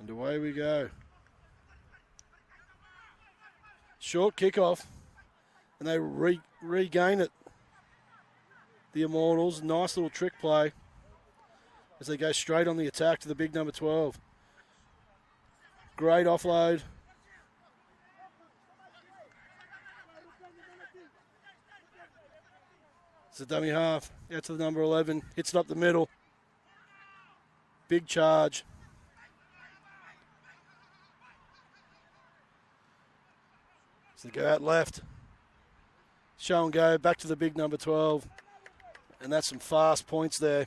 And away we go. Short kickoff. And they regain it. The Immortals, nice little trick play as they go straight on the attack to the big number 12. Great offload. It's a dummy half. Out to the number 11. Hits it up the middle. Big charge. So they go out left. Show and go. Back to the big number 12. And that's some fast points there.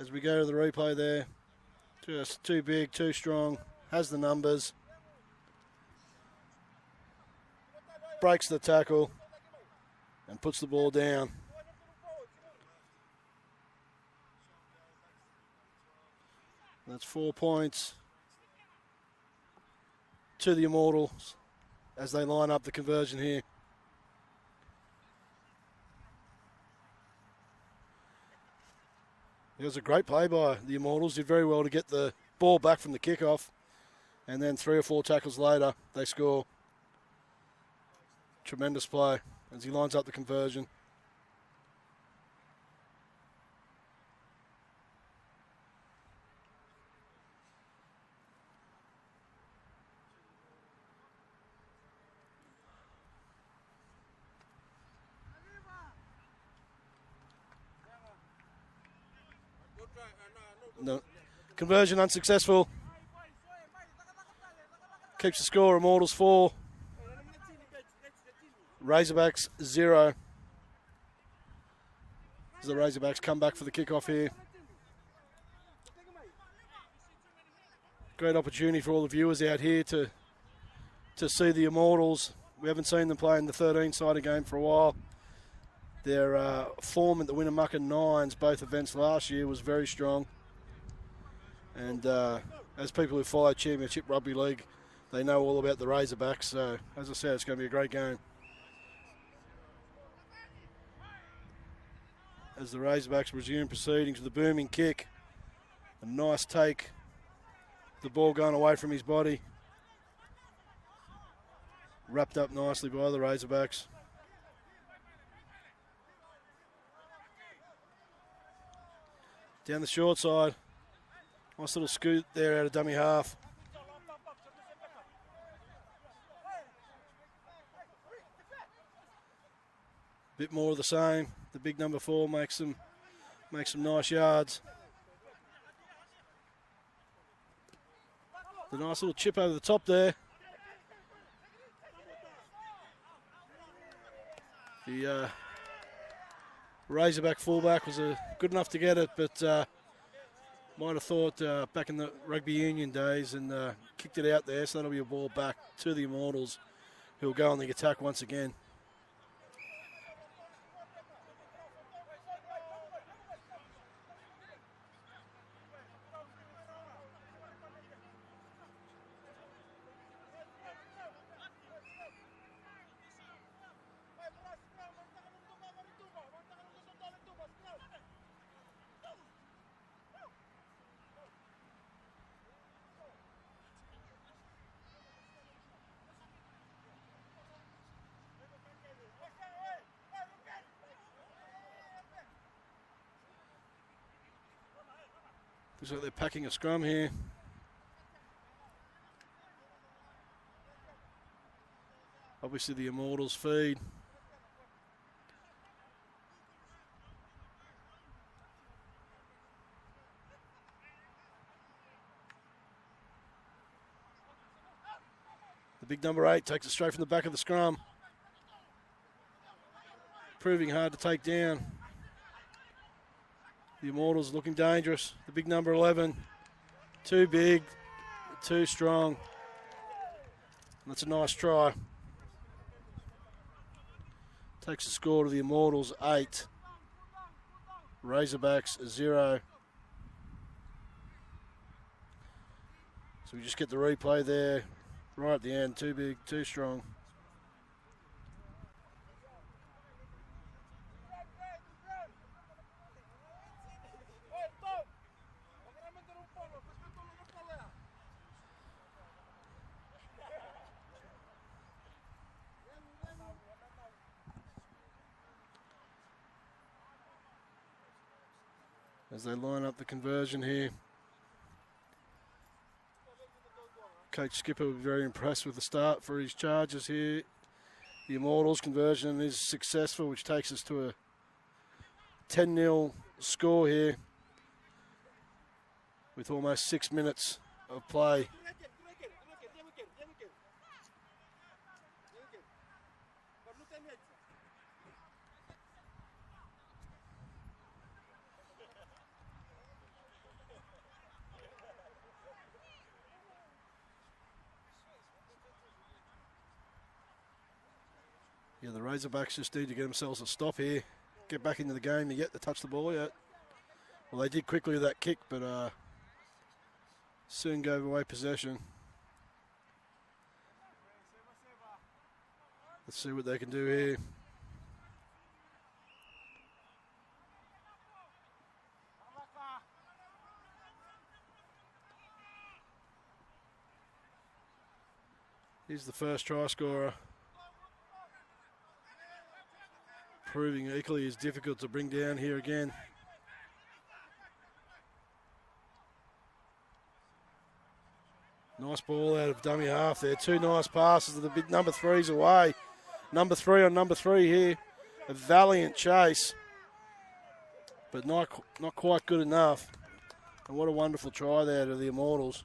As we go to the replay there, just too big, too strong, has the numbers. Breaks the tackle and puts the ball down. That's 4 points to the Immortals as they line up the conversion here. It was a great play by the Immortals. Did very well to get the ball back from the kickoff. And then 3 or 4 tackles later, they score. Tremendous play as he lines up the conversion. No. Conversion unsuccessful. Keeps the score, Immortals 4. Razorbacks 0. As the Razorbacks come back for the kickoff here. Great opportunity for all the viewers out here to see the Immortals. We haven't seen them play in the 13-sided game for a while. Their form at the Winnemucca Nines, both events last year, was very strong. And as people who follow Championship Rugby League, they know all about the Razorbacks. So, as I said, it's going to be a great game. As the Razorbacks resume proceedings with a booming kick. A nice take. The ball going away from his body. Wrapped up nicely by the Razorbacks. Down the short side. Nice little scoot there out of dummy half. Bit more of the same. The big number 4 makes some nice yards. The nice little chip over the top there. The Razorback fullback was good enough to get it, but might have thought back in the rugby union days and kicked it out there, so that'll be a ball back to the Immortals, who will go on the attack once again. Looks like they're packing a scrum here. Obviously the Immortals feed. The big number 8 takes it straight from the back of the scrum. Proving hard to take down. The Immortals looking dangerous. The big number 11. Too big, too strong. That's a nice try. Takes the score to the Immortals 8. Razorbacks 0. So we just get the replay there. Right at the end. Too big, too strong. as they line up the conversion here. Coach Skipper was very impressed with the start for his Chargers here. The Immortals conversion is successful, which takes us to a 10-0 score here with almost 6 minutes of play. Yeah, the Razorbacks just need to get themselves a stop here. Get back into the game. They're yet to touch the ball yet. Well, they did quickly with that kick, but soon gave away possession. Let's see what they can do here. Here's the first try scorer. Proving equally as difficult to bring down here again. Nice ball out of dummy half there. Two nice passes to the big number threes away. Number 3 on number 3 here. A valiant chase, but not quite good enough. And what a wonderful try there to the Immortals.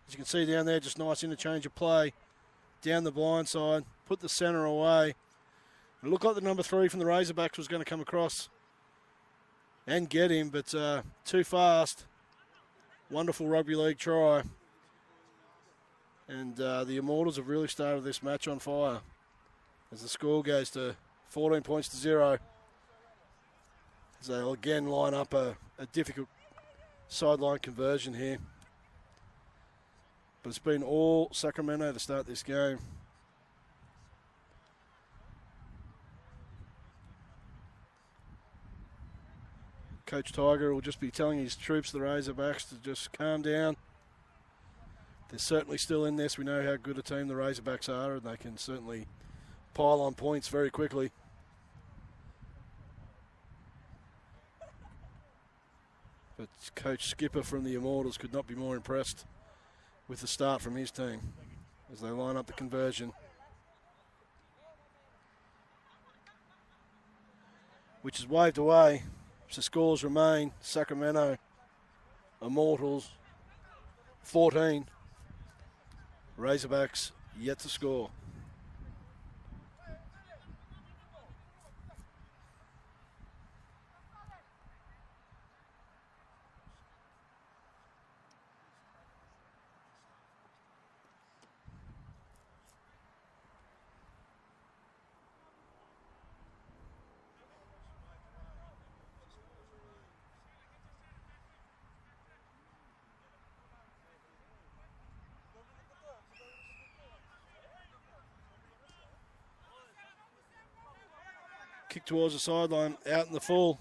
As you can see down there, just nice interchange of play. Down the blind side, put the centre away. It looked like the number 3 from the Razorbacks was going to come across and get him, but too fast. Wonderful rugby league try. And the Immortals have really started this match on fire as the score goes to 14 points to 0. As they'll again line up a difficult sideline conversion here. But it's been all Sacramento to start this game. Coach Tiger will just be telling his troops, the Razorbacks, to just calm down. They're certainly still in this. We know how good a team the Razorbacks are, and they can certainly pile on points very quickly. But Coach Skipper from the Immortals could not be more impressed with the start from his team as they line up the conversion, which is waved away. So scores remain Sacramento Immortals 14, Razorbacks yet to score. Kick towards the sideline, out in the full,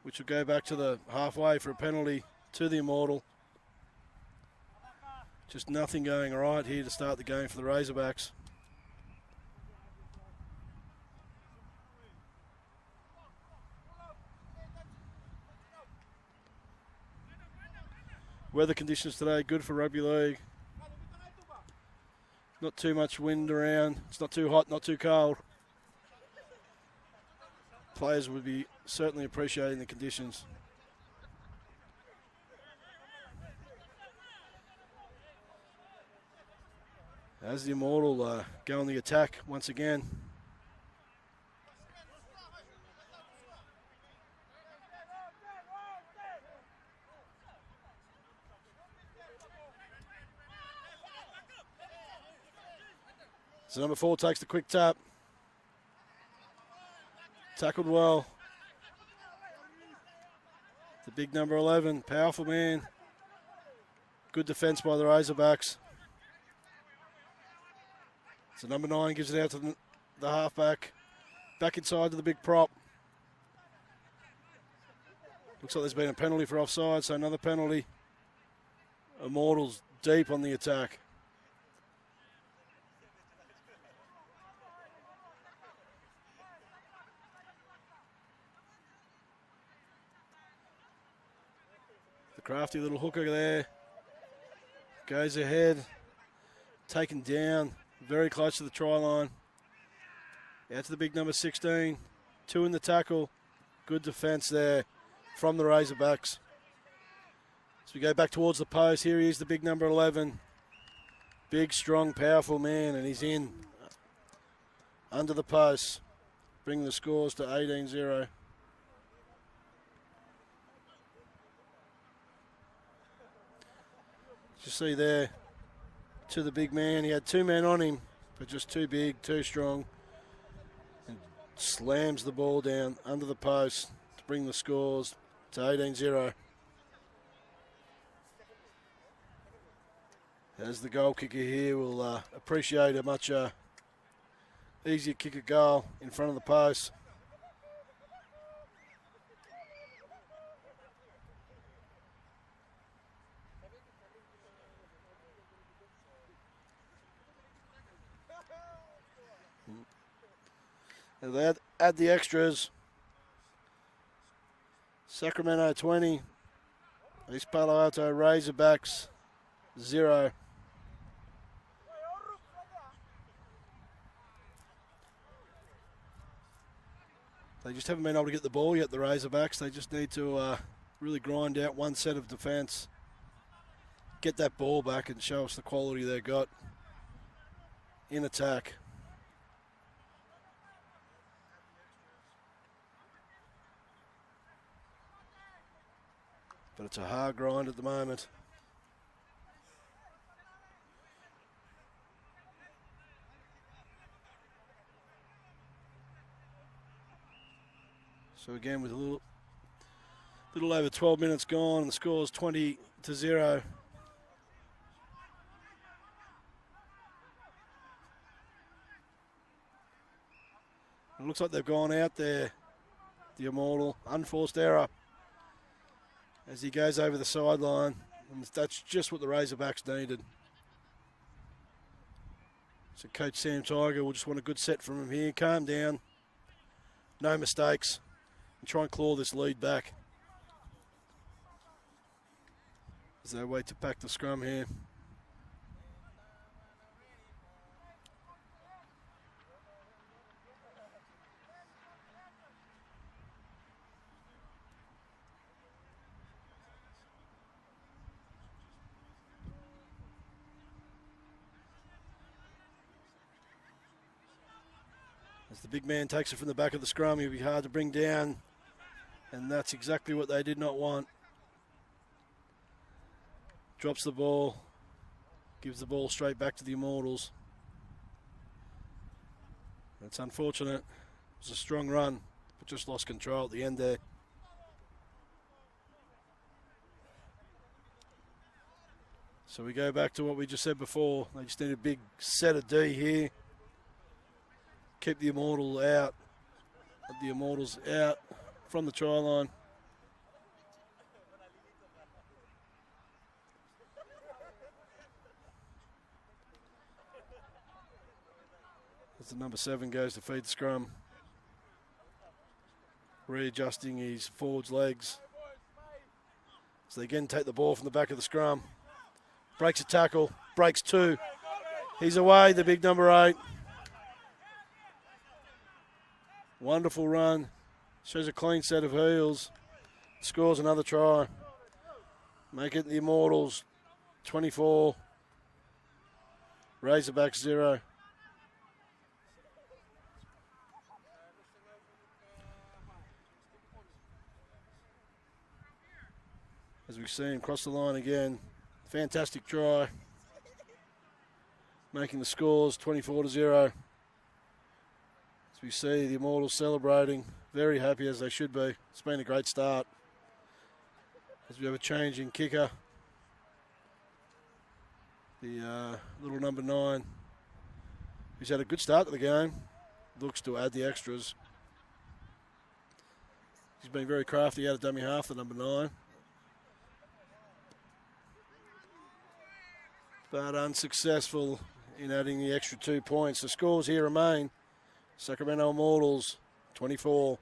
which will go back to the halfway for a penalty to the Immortal. Just nothing going right here to start the game for the Razorbacks. Weather conditions today good for rugby league. Not too much wind around. It's not too hot, not too cold. Players would be certainly appreciating the conditions. As the Immortal go on the attack once again. So number 4 takes the quick tap. Tackled well. The big number 11, powerful man. Good defense by the Razorbacks. So number 9 gives it out to the halfback. Back inside to the big prop. Looks like there's been a penalty for offside, so another penalty. Immortals deep on the attack. Crafty little hooker there. Goes ahead. Taken down. Very close to the try line. Out to the big number 16. 2 in the tackle. Good defence there from the Razorbacks. As we go back towards the post, here he is, the big number 11. Big, strong, powerful man, and he's in. Under the post. Bring the scores to 18-0. You see there, to the big man. He had 2 men on him, but just too big, too strong. And slams the ball down under the post to bring the scores to 18-0. As the goal kicker here will appreciate a much easier kick a goal in front of the post. And they add the extras. Sacramento 20, East Palo Alto Razorbacks 0. They just haven't been able to get the ball yet, the Razorbacks. They just need to really grind out one set of defence, get that ball back and show us the quality they've got in attack. But it's a hard grind at the moment. So again, with a little over 12 minutes gone, and the score is 20-0. It looks like they've gone out there, the Immortal, unforced error, as he goes over the sideline, and that's just what the Razorbacks needed. So Coach Sam Tiger will just want a good set from him here. Calm down, no mistakes, and try and claw this lead back as they wait to pack the scrum here. As the big man takes it from the back of the scrum, he'll be hard to bring down, and that's exactly what they did not want. Drops the ball, gives the ball straight back to the Immortals. That's unfortunate. It was a strong run, but just lost control at the end there. So we go back to what we just said before. They just need a big set of D here. Keep the Immortals out from the try line. As the number 7 goes to feed the scrum, readjusting his forward's legs. So they again take the ball from the back of the scrum. Breaks a tackle, breaks 2. He's away, the big number 8. Wonderful run. Shows a clean set of heels. Scores another try. Make it the Immortals 24. Razorbacks 0. As we've seen, cross the line again. Fantastic try. Making the scores 24-0. As we see the Immortals celebrating, very happy as they should be. It's been a great start. As we have a change in kicker. The little number 9, who's had a good start to the game, looks to add the extras. He's been very crafty out of dummy half, the number 9. But unsuccessful in adding the extra 2 points. The scores here remain: Sacramento Immortals 24,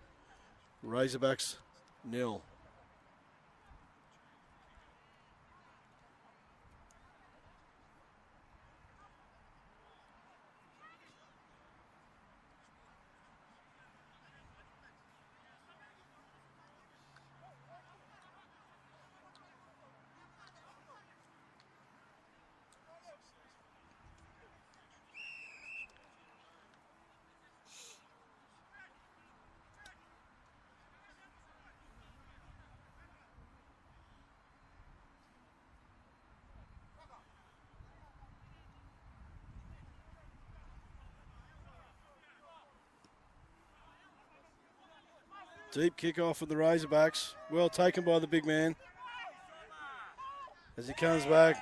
Razorbacks 0. Deep kickoff for the Razorbacks. Well taken by the big man. As he comes back.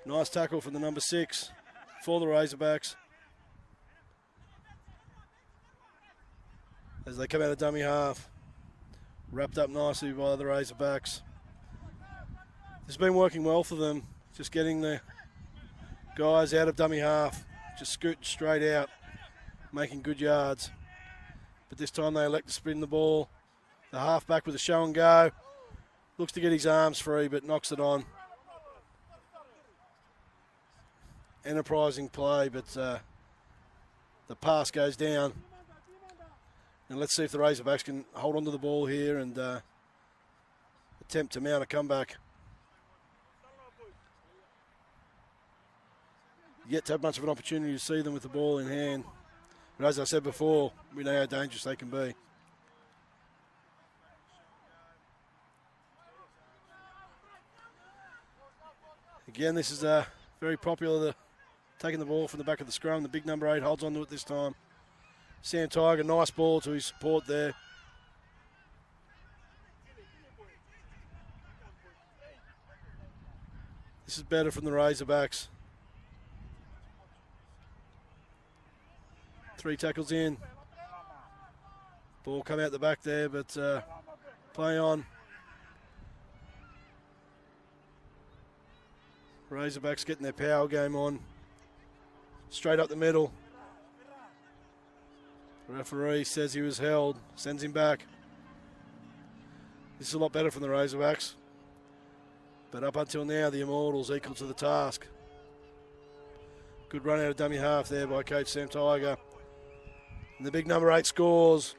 Nice tackle from the number 6 for the Razorbacks. As they come out of dummy half. Wrapped up nicely by the Razorbacks. It's been working well for them. Just getting the guys out of dummy half. Just scooting straight out. Making good yards. But this time they elect to spin the ball. The halfback with a show and go. Looks to get his arms free, but knocks it on. Enterprising play, but the pass goes down. And let's see if the Razorbacks can hold on to the ball here and attempt to mount a comeback. Yet to have much of an opportunity to see them with the ball in hand. But as I said before, we know how dangerous they can be. Again, this is very popular, taking the ball from the back of the scrum. The big number 8 holds on to it this time. Sam Tiger, nice ball to his support there. This is better from the Razorbacks. 3 tackles in. Ball come out the back there, but play on. Razorbacks getting their power game on. Straight up the middle. The referee says he was held, sends him back. This is a lot better from the Razorbacks. But up until now, the Immortals equal to the task. Good run out of dummy half there by Coach Sam Tiger. And the big number 8 scores.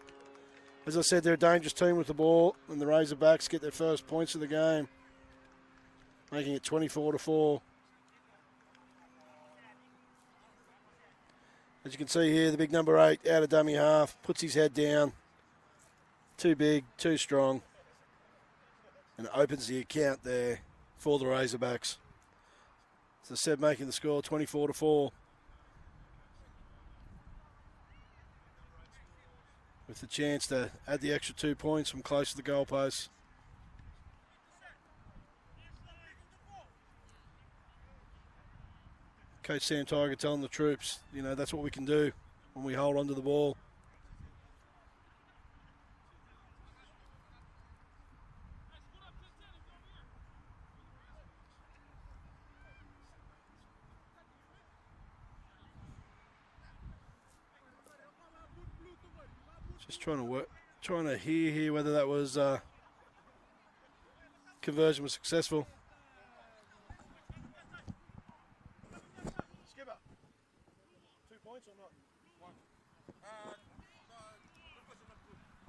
As I said, they're a dangerous team with the ball, and the Razorbacks get their first points of the game, making it 24-4. As you can see here, the big number 8 out of dummy half, puts his head down. Too big, too strong. And opens the account there for the Razorbacks. As I said, making the score 24-4. With the chance to add the extra 2 points from close to the goalpost. Coach Sam Tiger telling the troops, you know, that's what we can do when we hold on to the ball. Just trying to hear here whether that was conversion was successful. Skipper, 2 points or not? 1.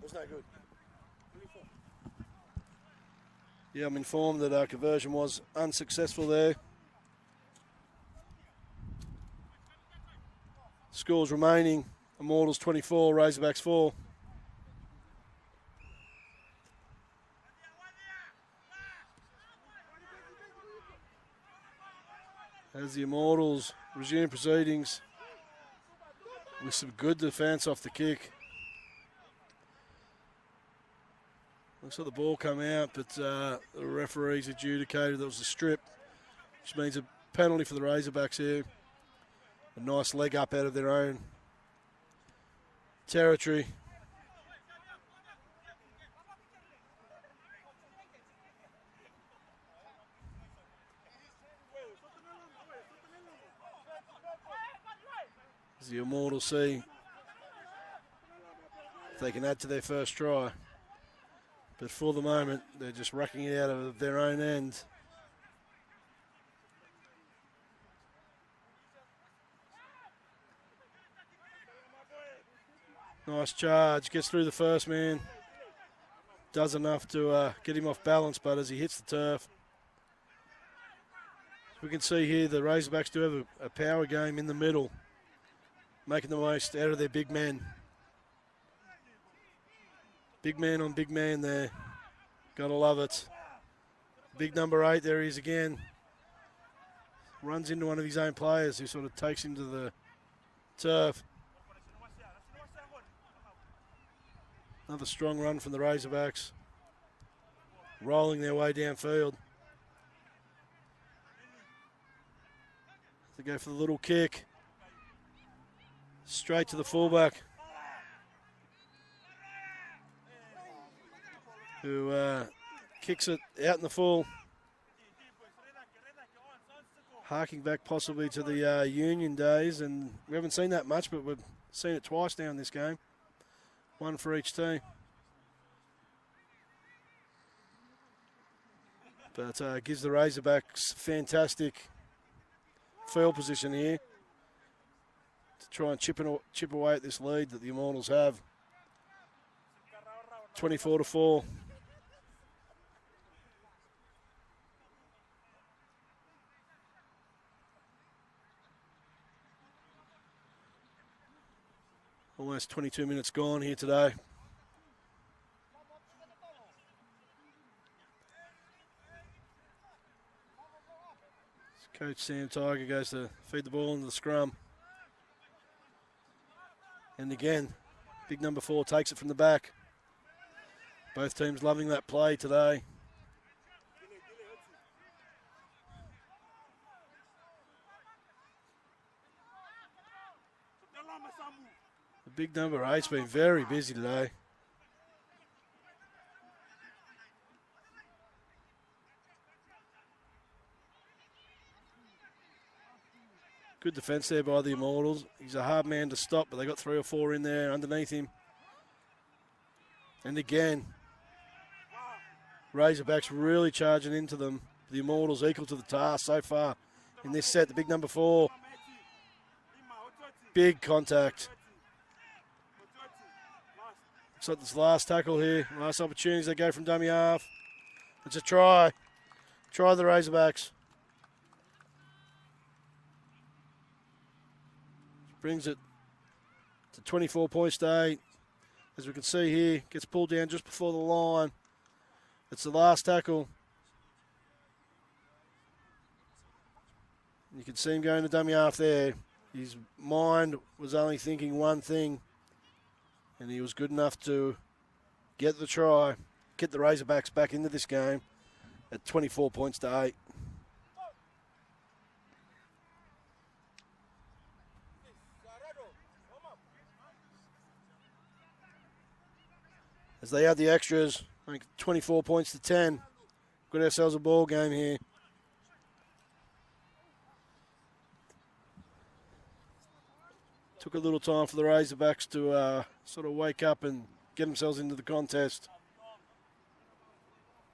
Was that good? Yeah, I'm informed that our conversion was unsuccessful there. Scores remaining: Immortals 24, Razorbacks 4. As the Immortals resume proceedings with some good defence off the kick. Looks like the ball come out, but the referees adjudicated that was a strip, which means a penalty for the Razorbacks here. A nice leg up out of their own territory. As the Immortals see if they can add to their first try. But for the moment, they're just racking it out of their own end. Nice charge, gets through the first man. Does enough to get him off balance, but as he hits the turf. We can see here the Razorbacks do have a power game in the middle, making the most out of their big men. Big man on big man there. Gotta love it. Big number 8, there he is again. Runs into one of his own players who sort of takes him to the turf. Another strong run from the Razorbacks. Rolling their way downfield. They go for the little kick. Straight to the fullback. Who kicks it out in the full. Harking back possibly to the Union days, and we haven't seen that much, but we've seen it twice now in this game. One for each team. But gives the Razorbacks fantastic field position here to try and chip away at this lead that the Immortals have. 24-4. Almost 22 minutes gone here today. Coach Sam Tiger goes to feed the ball into the scrum. And again, big number 4 takes it from the back. Both teams loving that play today. The big number 8's been very busy today. Good defence there by the Immortals. He's a hard man to stop, but they got 3 or 4 in there underneath him. And again, Razorbacks really charging into them. The Immortals equal to the task so far in this set. The big number 4. Big contact. Looks like this last tackle here. Last opportunities they go from dummy half. It's a try. Try the Razorbacks. Brings it to 24 points to 8. As we can see here, gets pulled down just before the line. It's the last tackle. You can see him going to dummy half there. His mind was only thinking one thing, and he was good enough to get the try, get the Razorbacks back into this game at 24 points to 8. As they add the extras, I think 24 points to 10. Got ourselves a ball game here. Took a little time for the Razorbacks to sort of wake up and get themselves into the contest.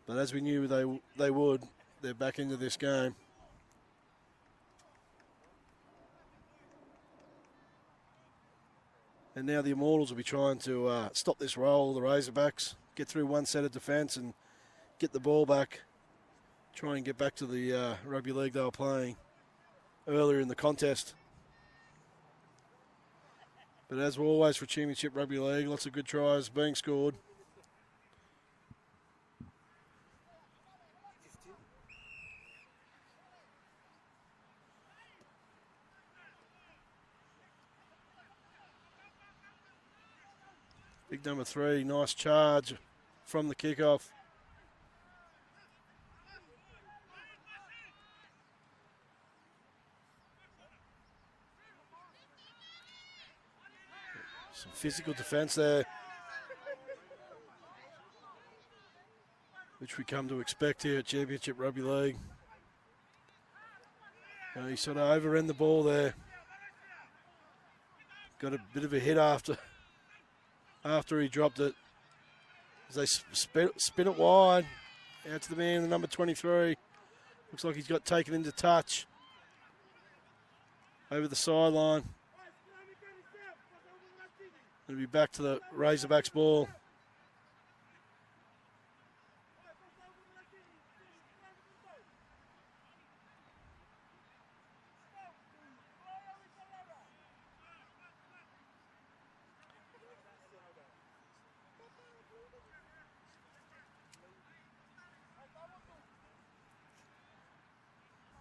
But as we knew they would, they're back into this game. And now the Immortals will be trying to stop this roll, the Razorbacks, get through one set of defence and get the ball back, try and get back to the rugby league they were playing earlier in the contest. But as always for Championship Rugby League, lots of good tries being scored. Big number 3, nice charge from the kickoff. Some physical defence there, which we come to expect here at Championship Rugby League. He sort of overran the ball there. Got a bit of a hit after he dropped it. As they spin it wide, out to the man, the number 23. Looks like he's got taken into touch over the sideline. It'll be back to the Razorbacks ball.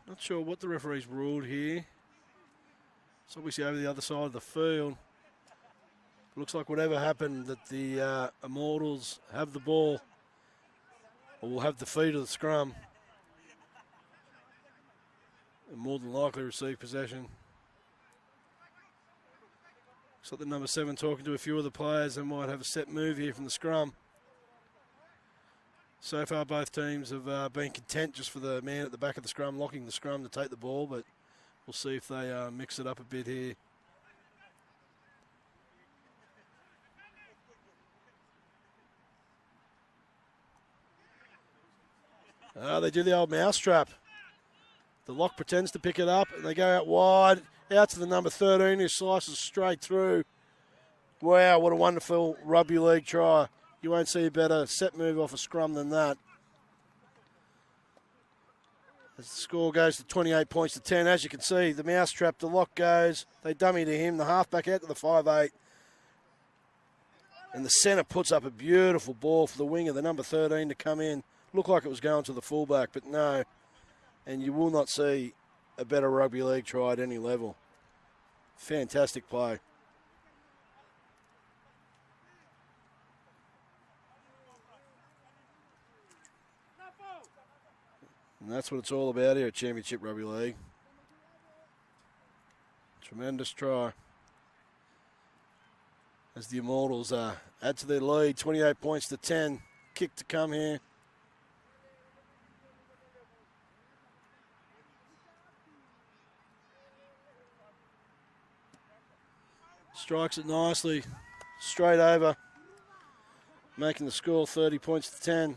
Not sure what the referee's ruled here. It's obviously over the other side of the field. Looks like whatever happened, that the Immortals have the ball, or will have the feet of the scrum, and more than likely receive possession. Looks like the number 7 talking to a few of the players. They might have a set move here from the scrum. So far, both teams have been content just for the man at the back of the scrum, locking the scrum to take the ball, but we'll see if they mix it up a bit here. They do the old mousetrap. The lock pretends to pick it up, and they go out wide, out to the number 13, who slices straight through. Wow, what a wonderful rugby league try. You won't see a better set move off a scrum than that. As the score goes to 28 points to 10, as you can see, the mousetrap, the lock goes, they dummy to him, the halfback out to the 5'8". And the centre puts up a beautiful ball for the winger, the number 13, to come in. Looked like it was going to the fullback, but no. And you will not see a better rugby league try at any level. Fantastic play. And that's what it's all about here at Championship Rugby League. Tremendous try. As the Immortals add to their lead, 28 points to 10. Kick to come here. Strikes it nicely, straight over, making the score 30 points to 10.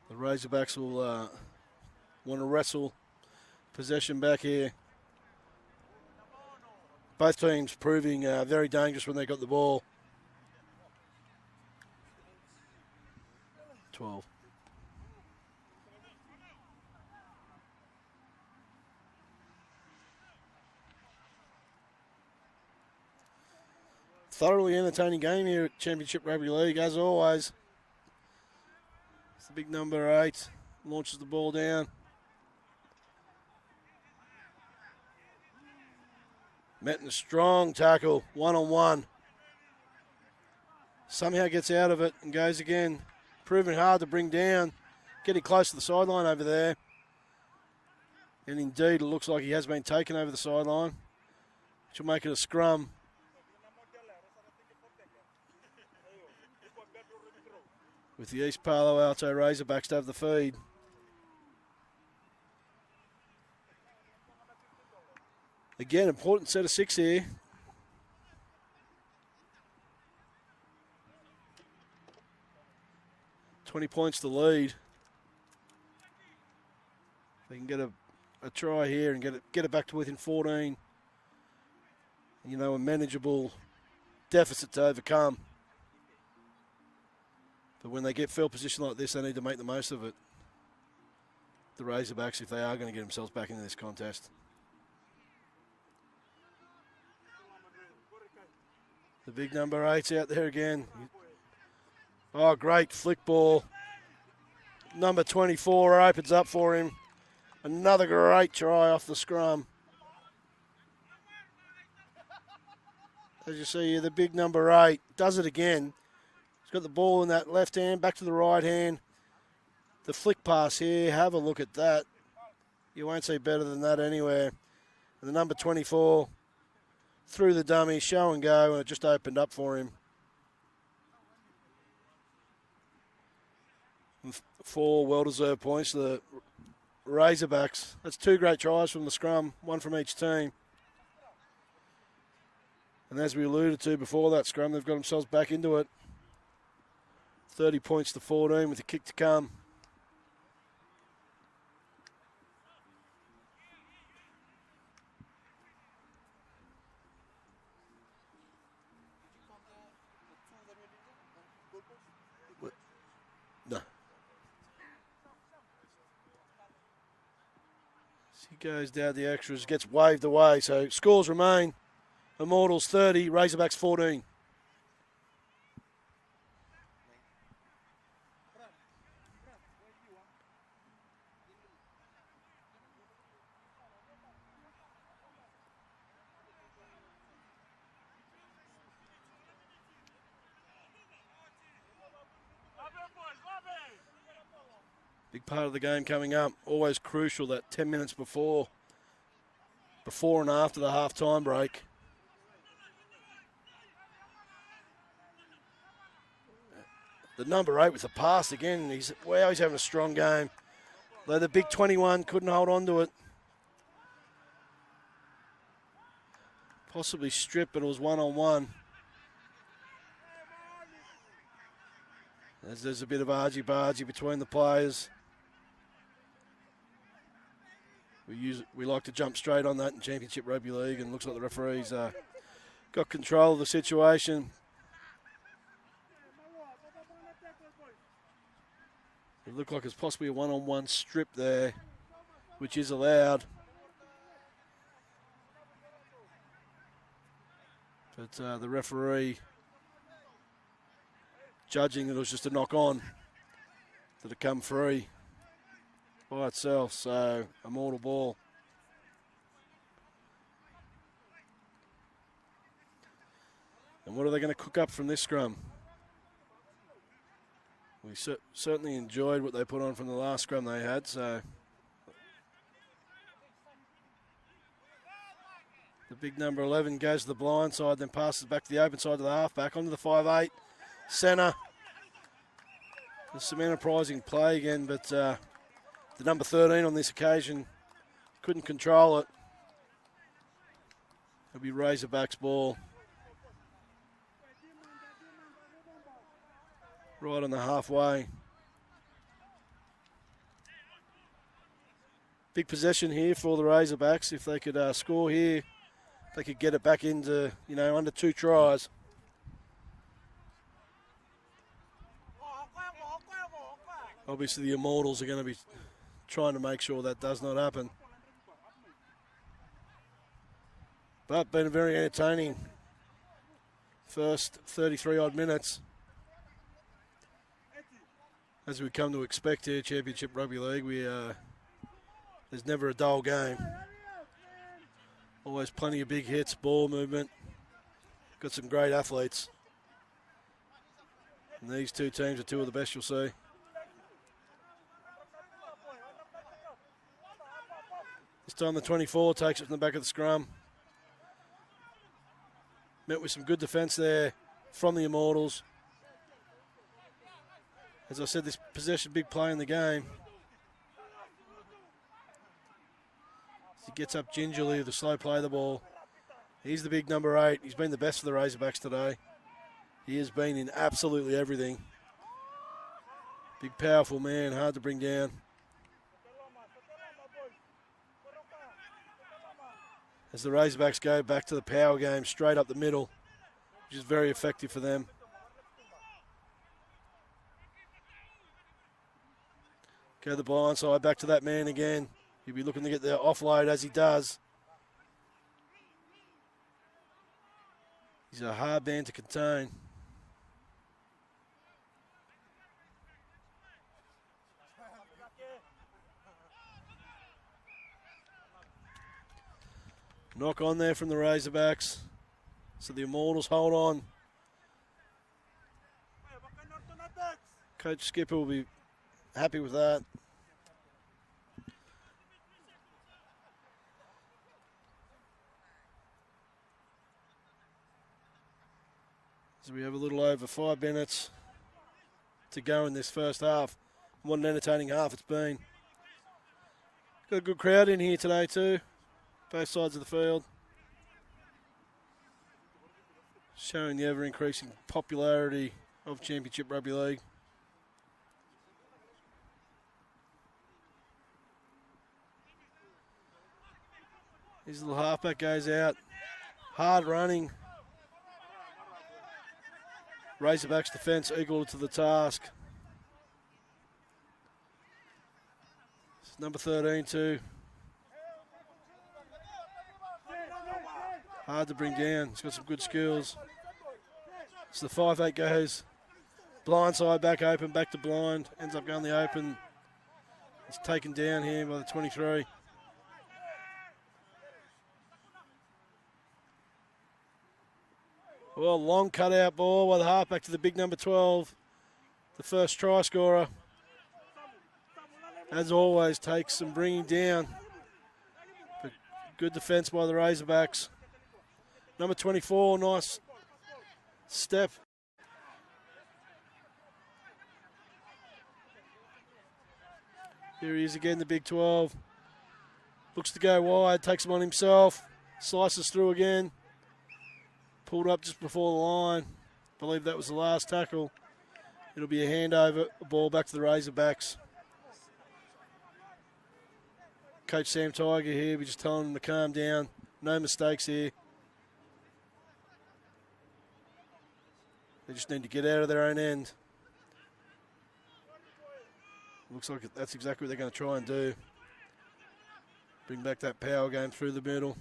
The Razorbacks will want to wrestle possession back here. Both teams proving very dangerous when they got the ball. 12. Thoroughly entertaining game here at Championship Rugby League, as always. It's the big number 8, launches the ball down. Met in a strong tackle, one-on-one. Somehow gets out of it and goes again. Proving hard to bring down. Getting close to the sideline over there. And indeed, it looks like he has been taken over the sideline, which will make it a scrum. With the East Palo Alto Razorbacks to have the feed. Again, important set of 6 here. $20 points to lead. They can get a try here and get it back to within 14. You know, a manageable deficit to overcome. But when they get field position like this, they need to make the most of it. The Razorbacks, if they are going to get themselves back into this contest. The big number 8's out there again. Oh, great flick ball. Number 24 opens up for him. Another great try off the scrum. As you see here, the big number 8 does it again. He's got the ball in that left hand, back to the right hand. The flick pass here, have a look at that. You won't see better than that anywhere. And the number 24 through the dummy, show and go, and it just opened up for him. 4 well-deserved points to the Razorbacks. That's 2 great tries from the scrum, 1 from each team. And as we alluded to before that scrum, they've got themselves back into it. 30 points to 14 with a kick to come. No. He goes down the extras, gets waved away, so scores remain Immortals 30, Razorbacks 14. Big part of the game coming up. Always crucial, that 10 minutes before and after the half-time break. The number 8 with the pass again. He's having a strong game. Though the big 21 couldn't hold on to it. Possibly stripped, but it was one-on-one. There's a bit of argy-bargy between the players. We like to jump straight on that in Championship Rugby League, and it looks like the referees got control of the situation. It looked like it's possibly a one-on-one strip there, which is allowed. But the referee judging that it was just a knock-on, that it come free by itself, so Immortal ball. And what are they going to cook up from this scrum? We certainly enjoyed what they put on from the last scrum they had, so the big number 11 goes to the blind side, then passes back to the open side to the halfback, onto the 5'8", centre. There's some enterprising play again, but the number 13 on this occasion couldn't control it. It'll be Razorbacks ball. Right on the halfway. Big possession here for the Razorbacks. If they could score here, they could get it back into, under 2 tries. Obviously, the Immortals are going to be trying to make sure that does not happen. But been a very entertaining first 33-odd minutes. As we come to expect here, Championship Rugby League, there's never a dull game. Always plenty of big hits, ball movement. Got some great athletes. And these two teams are two of the best you'll see. This time the 24 takes it from the back of the scrum. Met with some good defence there from the Immortals. As I said, this possession, big play in the game. He gets up gingerly with the slow play of the ball. He's the big number 8. He's been the best for the Razorbacks today. He has been in absolutely everything. Big, powerful man, hard to bring down. As the Razorbacks go back to the power game, straight up the middle, which is very effective for them. Go the blind side, back to that man again. He'll be looking to get the offload as he does. He's a hard man to contain. Knock on there from the Razorbacks. So the Immortals hold on. Coach Skipper will be happy with that. So we have a little over 5 minutes to go in this first half. What an entertaining half it's been. Got a good crowd in here today too. Both sides of the field. Showing the ever-increasing popularity of Championship Rugby League. His little halfback goes out. Hard running. Razorbacks defence equal to the task. Number 13 too. hard to bring down. He's got some good skills. So the 5'8 goes blind side, back open, back to blind. Ends up going the open. It's taken down here by the 23. Well, long cutout ball by the halfback to the big number 12. The first try scorer. As always, takes some bringing down. But good defence by the Razorbacks. Number 24, nice step. Here he is again, the big 12. Looks to go wide, takes him on himself. Slices through again. Pulled up just before the line. Believe that was the last tackle. It'll be a handover, a ball back to the Razorbacks. Coach Sam Tiger here, we're just telling him to calm down. No mistakes here. They just need to get out of their own end. Looks like that's exactly what they're going to try and do. Bring back that power game through the middle.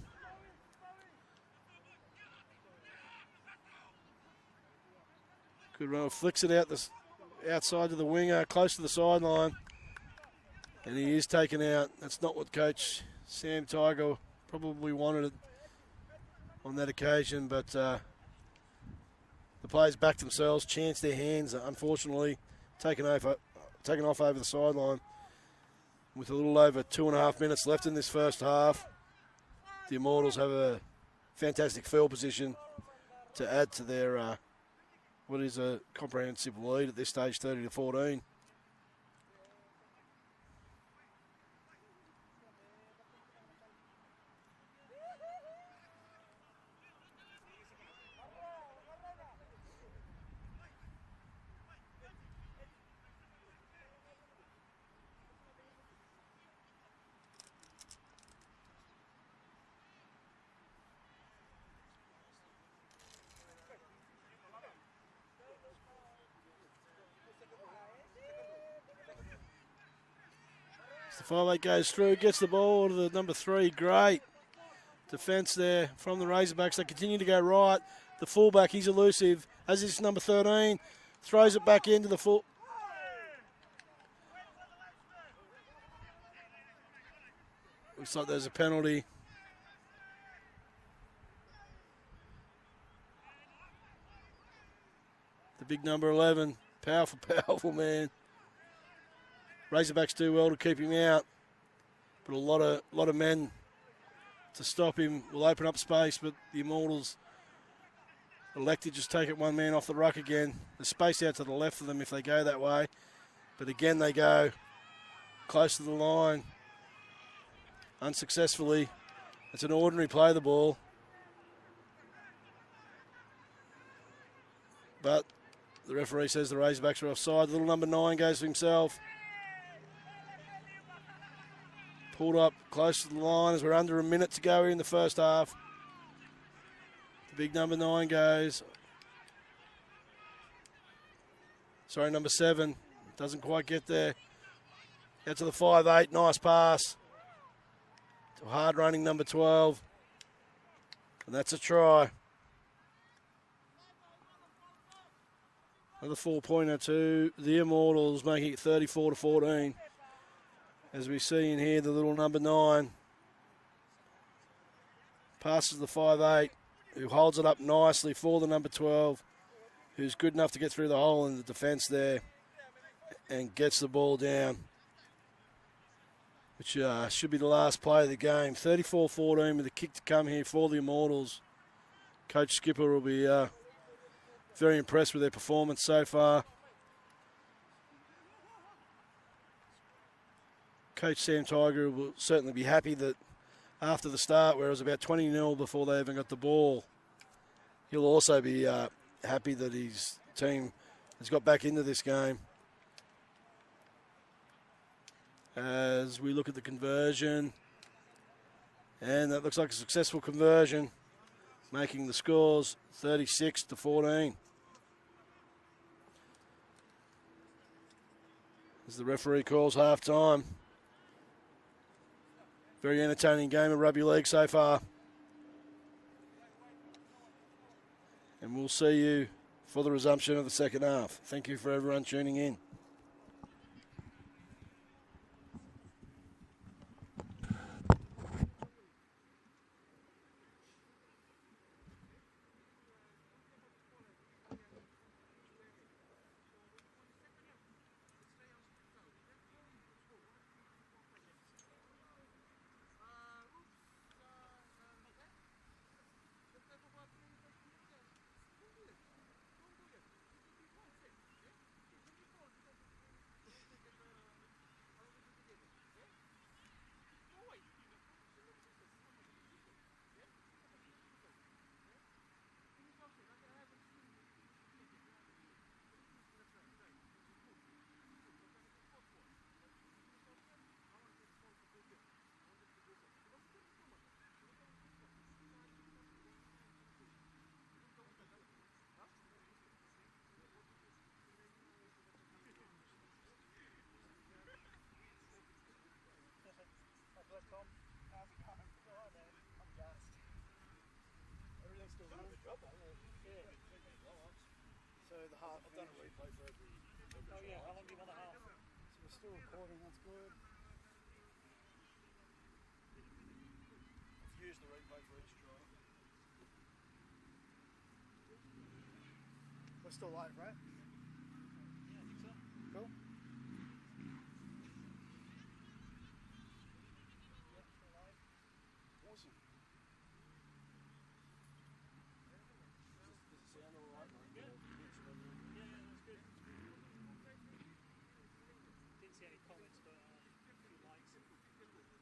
Good run, flicks it out the outside to the winger, close to the sideline. And he is taken out. That's not what Coach Sam Tiger probably wanted on that occasion, but the players backed themselves, chanced their hands, unfortunately taken off over the sideline. With a little over 2.5 minutes left in this first half, the Immortals have a fantastic field position to add to their what is a comprehensive lead at this stage, 30-14. The 5'8 goes through, gets the ball to the number 3. Great defence there from the Razorbacks. They continue to go right. The fullback, he's elusive, as is number 13. Throws it back into the full. Looks like there's a penalty. The big number 11. Powerful, powerful man. Razorbacks do well to keep him out, but a lot of men to stop him will open up space, but the Immortals elect to just take it one man off the ruck again. There's space out to the left of them if they go that way, but again they go close to the line unsuccessfully. It's an ordinary play, the ball, but the referee says the Razorbacks are offside. Little number 9 goes to himself. Pulled up close to the line as we're under a minute to go here in the first half. The big number 9 goes. Sorry, number 7. Doesn't quite get there. Out to the 5'8. Nice pass. To hard running number 12. And that's a try. Another 4-pointer to the Immortals, making it 34-14. As we see in here, the little number 9 passes the 5'8, who holds it up nicely for the number 12, who's good enough to get through the hole in the defence there and gets the ball down, which should be the last play of the game. 34-14 with a kick to come here for the Immortals. Coach Skipper will be very impressed with their performance so far. Coach Sam Tiger will certainly be happy that after the start, where it was about 20-0 before they even got the ball, he'll also be happy that his team has got back into this game. As we look at the conversion, and that looks like a successful conversion, making the scores 36-14. As the referee calls half-time. Very entertaining game of rugby league so far. And we'll see you for the resumption of the second half. Thank you for everyone tuning in. So the half. I've done a replay for every oh yeah, how long do you want the half? So we're still recording, that's good. I've used the replay for each try. We're still live, right? Yeah, I think so. Cool. Yeah, still live. Awesome. Does it sound alright? Yeah. Yeah, that's good. Didn't see any comments, but a few likes. Which one's the Olympian? You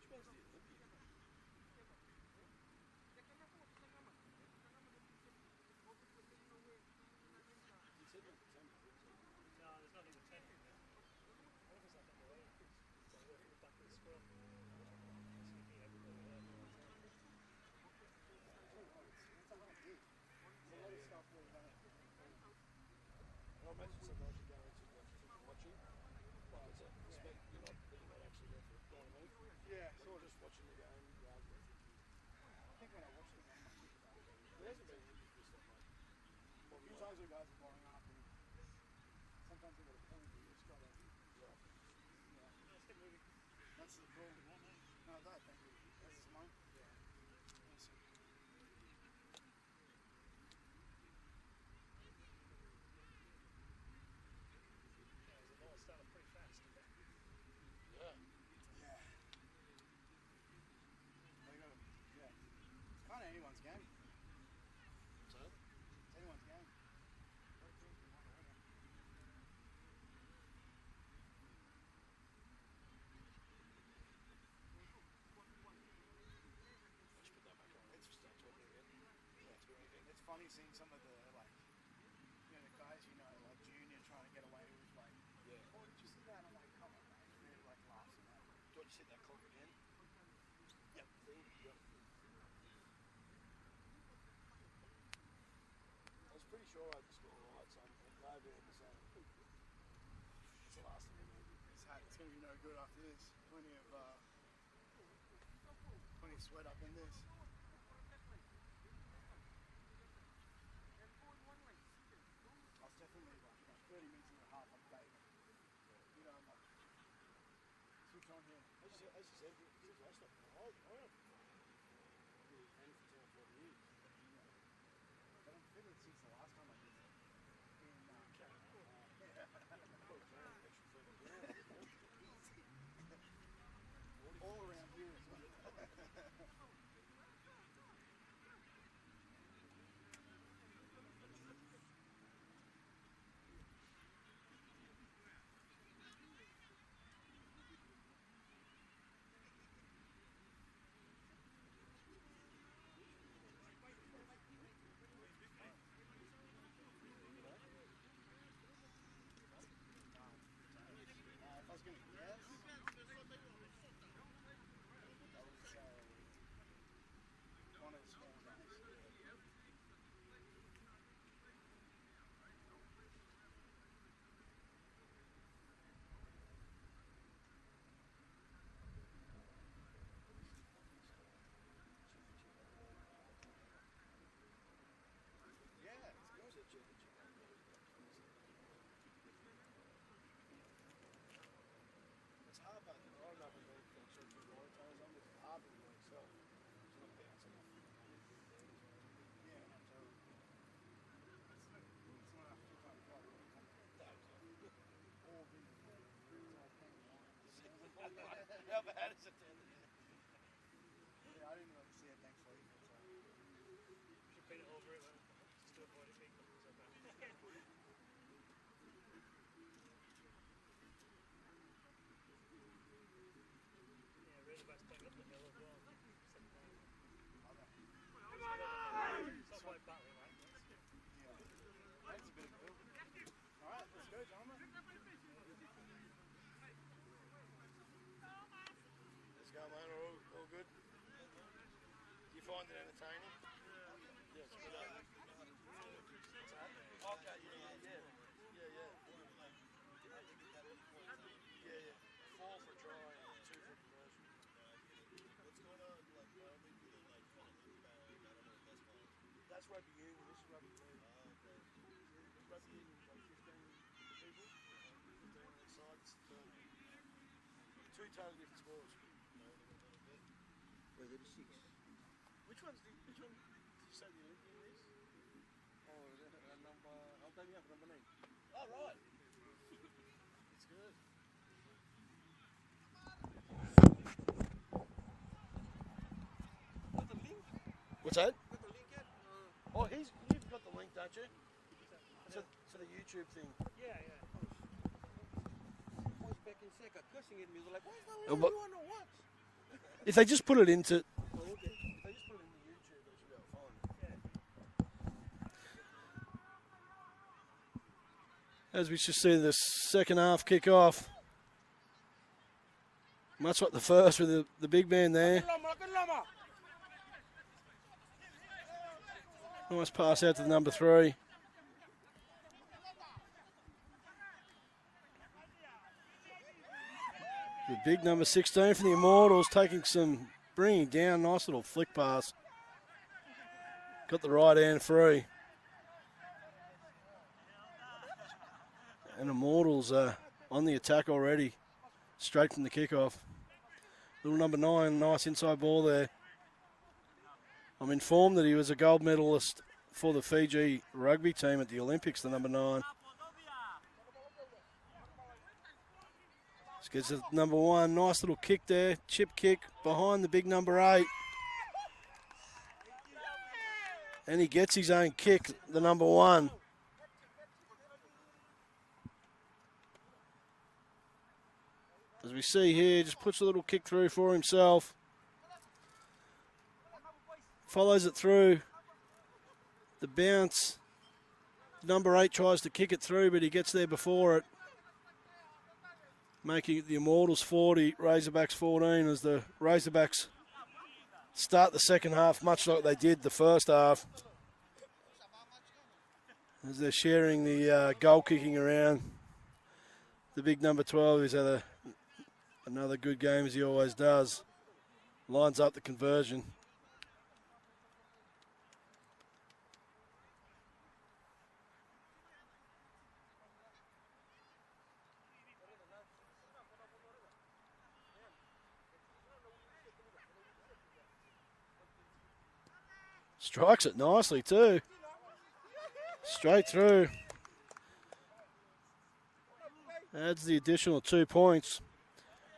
said it was 10. No, there's nothing with 10 in there. I wonder if it's like number 8. So I work at the back of the squad. I imagine sometimes you go into watching, like it's a respect, you're not actually there for it, you know what I mean? Yeah, sort of just watching the game rather than thinking. I think when I watch the game, I think about it. There hasn't been injuries this stuff, like. A few times the guys are blowing up, and sometimes they got a point, but you just gotta. Yeah. Yeah. Let's get moving. That's the problem. No, that, thank you. This is mine? Yeah. Awesome. Started pretty fast. Yeah. Yeah. Yeah. It's kind of anyone's game. So? It's anyone's game. Just put that back on. Let's start talking again. Yeah. It's funny seeing some of the, like, you know, the guys, you know, like junior trying to get away with, like, yeah. Oh, did you see that? I'm like, come on, man. And they're like laughing at me. Do you want to set that clock again? Yep. Yep. I was pretty sure I had the score right, so I'm glad we had the same. It's the last thing we need. It's going to be no good after this. Plenty of sweat up in this. I was definitely like, 30 minutes and a half, I'm baking. You know, I'm like, switch on here. As you said, since I stopped, I don't really ran for 10 or 14 years. Yeah. But I'm fitting since the last time I did it. In Canada. Yeah. All around here as well. Let's go, mate. All good. Do you find it entertaining? Yeah, it's good. Okay, yeah. Yeah. 4 for a try, 2 for a conversion. That's rugby union. This is rugby league. Rugby union is like 15 people. 15 on each side. It's 2 totally different sports. Wait, 36. Which one did you say the Olympian is? Oh, number. I'll tell you up number 9. Oh, right. It's good. Got the link? What's that? Got the link yet? Oh, you've got the link, don't you? To the YouTube thing. Yeah. I was back in second cursing at me. They're like, why is that Oh, one but- you want to watch? If they just put it into... Oh, okay. If they just put it into YouTube, they should be able to find it. As we just see the second half kick off. Much like the first with the big man there. Lama. Nice pass out to the number 3. The big number 16 from the Immortals bringing down, nice little flick pass. Got the right hand free. And Immortals are on the attack already, straight from the kickoff. Little number 9, nice inside ball there. I'm informed that he was a gold medalist for the Fiji rugby team at the Olympics, the number 9. This gets it number 1, nice little kick there, chip kick behind the big number 8. And he gets his own kick, the number 1. As we see here, just puts a little kick through for himself. Follows it through. The bounce. Number 8 tries to kick it through, but he gets there before it. Making it the Immortals 40, Razorbacks 14, as the Razorbacks start the second half much like they did the first half. As they're sharing the goal kicking around. The big number 12 has had another good game, as he always does. Lines up the conversion. Strikes it nicely too. Straight through. Adds the additional 2 points,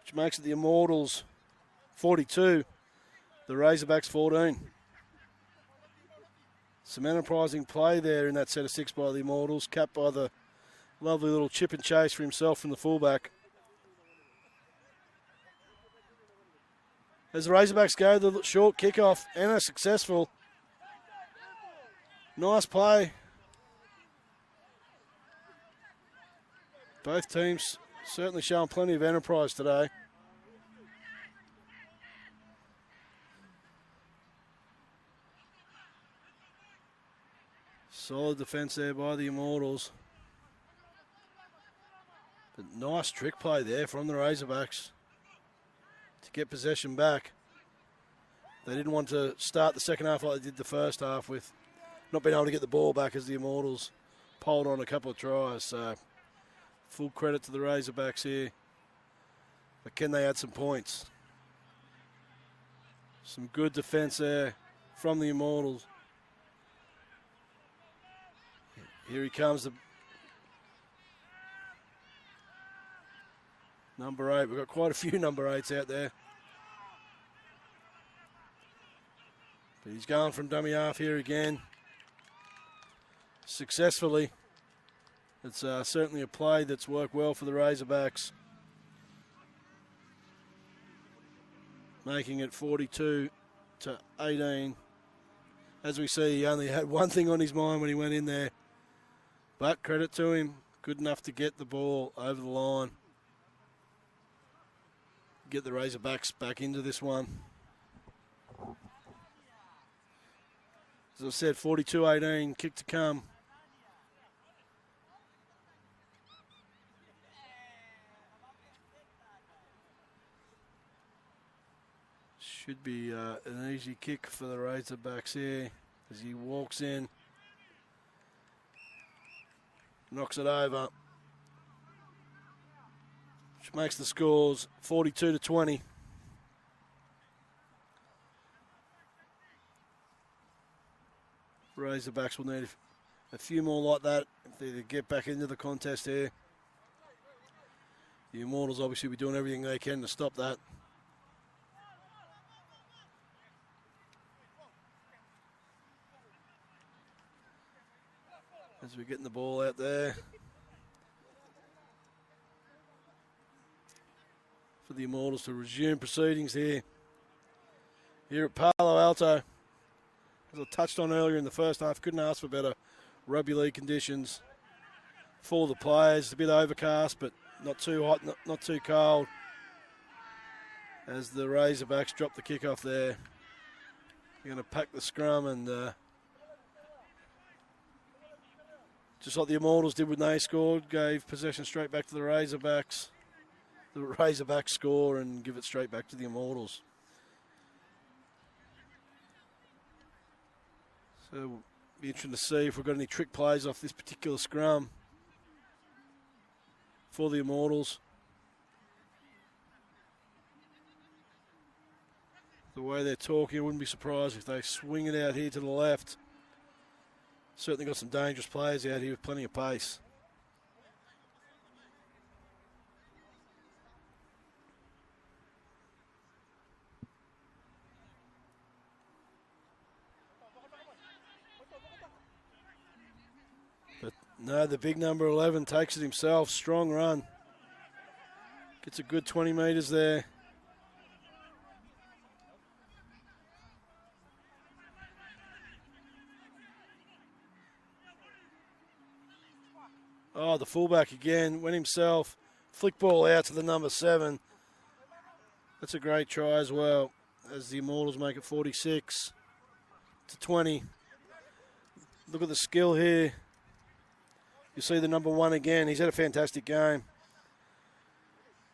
which makes it the Immortals 42, the Razorbacks 14. Some enterprising play there in that set of 6 by the Immortals, capped by the lovely little chip and chase for himself from the fullback. As the Razorbacks go, the short kickoff and are successful. Nice play. Both teams certainly showing plenty of enterprise today. Solid defence there by the Immortals. But nice trick play there from the Razorbacks to get possession back. They didn't want to start the second half like they did the first half with not being able to get the ball back as the Immortals polled on a couple of tries. So full credit to the Razorbacks here. But can they add some points? Some good defence there from the Immortals. Here he comes, the number 8. We've got quite a few number 8s out there. But he's going from dummy half here again. successfully. It's certainly a play that's worked well for the Razorbacks. Making it 42-18. As we see, he only had one thing on his mind when he went in there. But credit to him, good enough to get the ball over the line. Get the Razorbacks back into this one. As I said, 42-18, kick to come. Should be an easy kick for the Razorbacks here as he walks in. Knocks it over. Which makes the scores 42-20. Razorbacks will need a few more like that if they get back into the contest here. The Immortals obviously will be doing everything they can to stop that. As we're getting the ball out there for the Immortals to resume proceedings here at Palo Alto. As I touched on earlier in the first half, couldn't ask for better rugby league conditions for the players. A bit overcast, but not too hot, not too cold. As the Razorbacks drop the kickoff there, they're going to pack the scrum and just like the Immortals did when they scored, gave possession straight back to the Razorbacks. The Razorbacks score and give it straight back to the Immortals. So it'll be interesting to see if we've got any trick plays off this particular scrum for the Immortals. The way they're talking, I wouldn't be surprised if they swing it out here to the left. Certainly got some dangerous players out here with plenty of pace. But no, the big number 11 takes it himself. Strong run. Gets a good 20 metres there. Oh, the fullback again, went himself. Flick ball out to the number 7. That's a great try as well, as the Immortals make it 46-20. Look at the skill here. You see the number 1 again. He's had a fantastic game.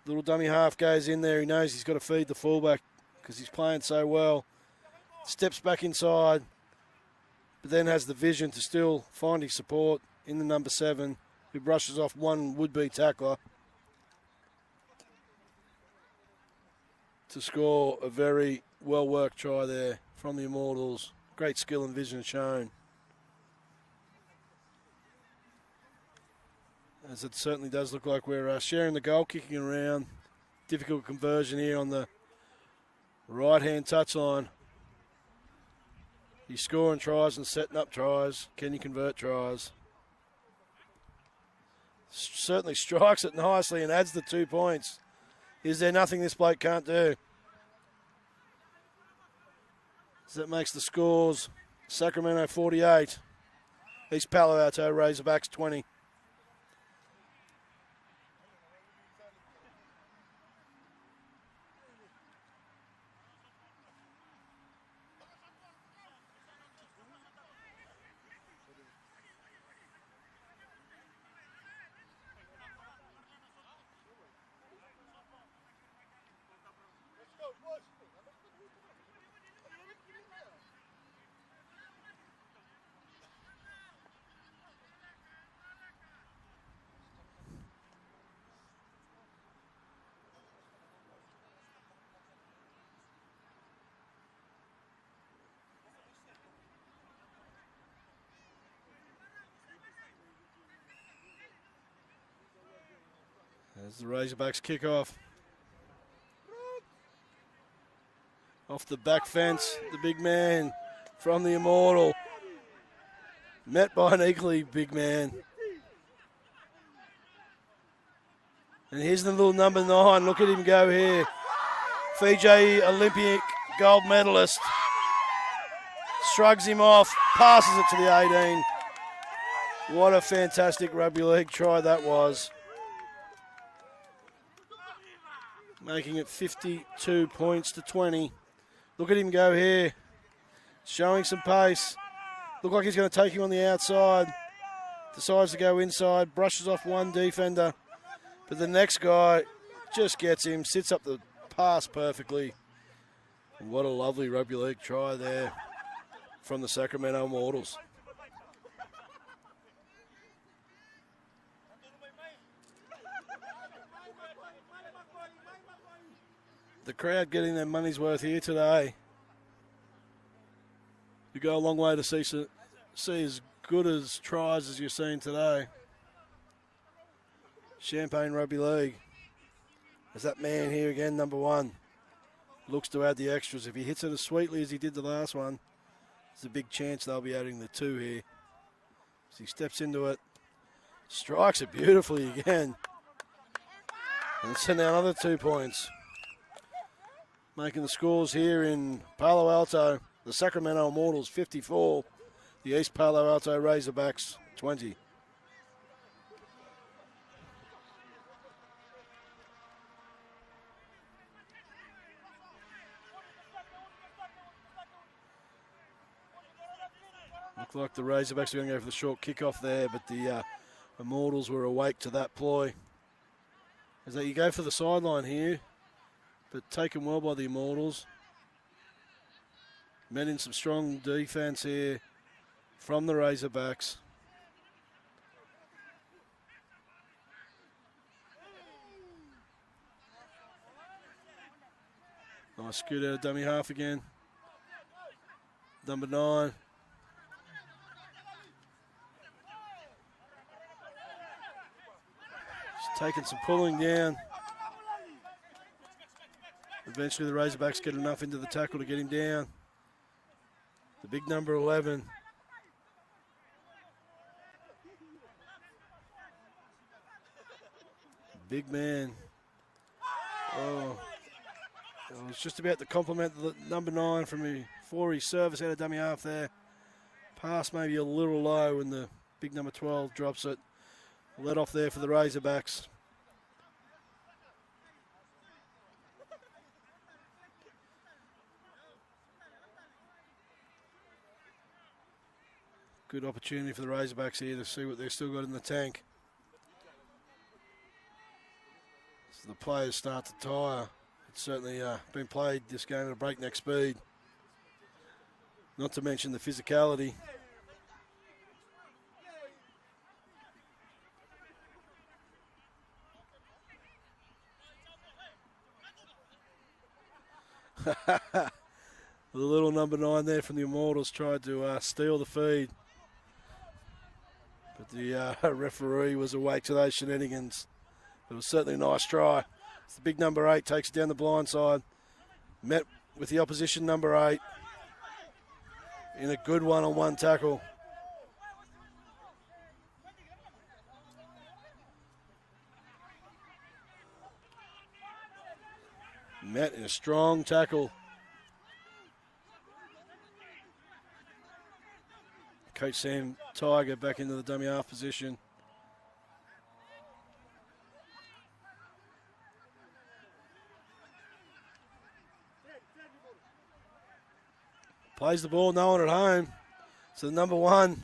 Little dummy half goes in there. He knows he's got to feed the fullback because he's playing so well. Steps back inside, but then has the vision to still find his support in the number 7. Who brushes off one would-be tackler to score a very well-worked try there from the Immortals. Great skill and vision shown. As it certainly does look like we're sharing the goal, kicking around. Difficult conversion here on the right-hand touchline. He's scoring tries and setting up tries. Can you convert tries? Certainly strikes it nicely and adds the 2 points. Is there nothing this bloke can't do? So that makes the scores Sacramento 48, East Palo Alto Razorbacks 20. As the Razorbacks kick off. Off the back fence, the big man from the Immortal met by an equally big man. And here's the little number 9. Look at him go here. Fiji Olympic gold medalist. Shrugs him off, passes it to the 18. What a fantastic rugby league try that was. Making it 52 points to 20. Look at him go here. Showing some pace. Look like he's going to take him on the outside. Decides to go inside. Brushes off one defender. But the next guy just gets him. Sits up the pass perfectly. What a lovely rugby league try there from the Sacramento Immortals. The crowd getting their money's worth here today. You go a long way to see as good as tries as you're seeing today. Champagne Rugby League. There's that man here again, number 1. Looks to add the extras. If he hits it as sweetly as he did the last one, there's a big chance they'll be adding the 2 here. As he steps into it, strikes it beautifully again. And so now another 2 points. Making the scores here in Palo Alto, the Sacramento Immortals 54, the East Palo Alto Razorbacks 20. Looked like the Razorbacks were going to go for the short kickoff there, but the Immortals were awake to that ploy. As that you go for the sideline here, but taken well by the Immortals. Met in some strong defense here from the Razorbacks. Nice scoot out of dummy half again. Number 9. Just taking some pulling down. Eventually the Razorbacks get enough into the tackle to get him down. The big number 11. Big man. Oh. I was just about to compliment the number 9 for his service out of dummy half there. Pass maybe a little low and the big number 12 drops it. Let off there for the Razorbacks. Good opportunity for the Razorbacks here to see what they've still got in the tank. As the players start to tire. It's certainly been played this game at a breakneck speed. Not to mention the physicality. The little number 9 there from the Immortals tried to steal the feed. But the referee was awake to those shenanigans. It was certainly a nice try. It's the big number 8 takes it down the blind side. Met with the opposition number 8 in a good one-on-one tackle. Met in a strong tackle. Coach Sam Tiger back into the dummy half position. Plays the ball, no one at home. So the number 1,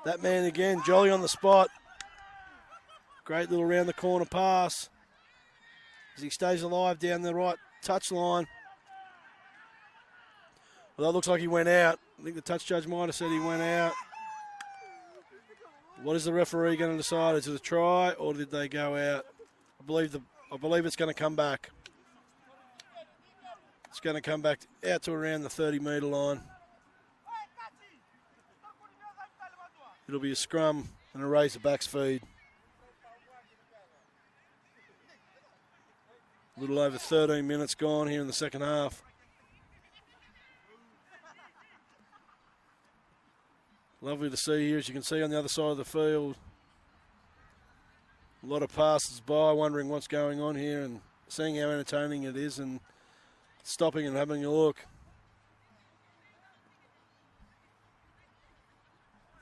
that man again, jolly on the spot. Great little round the corner pass. As he stays alive down the right touch line. Well, that looks like he went out. I think the touch judge might have said he went out. What is the referee going to decide? Is it a try or did they go out? I believe it's going to come back. It's going to come back out to around the 30-metre line. It'll be a scrum and a Razorbacks feed. A little over 13 minutes gone here in the second half. Lovely to see here, as you can see on the other side of the field. A lot of passers by wondering what's going on here and seeing how entertaining it is and stopping and having a look.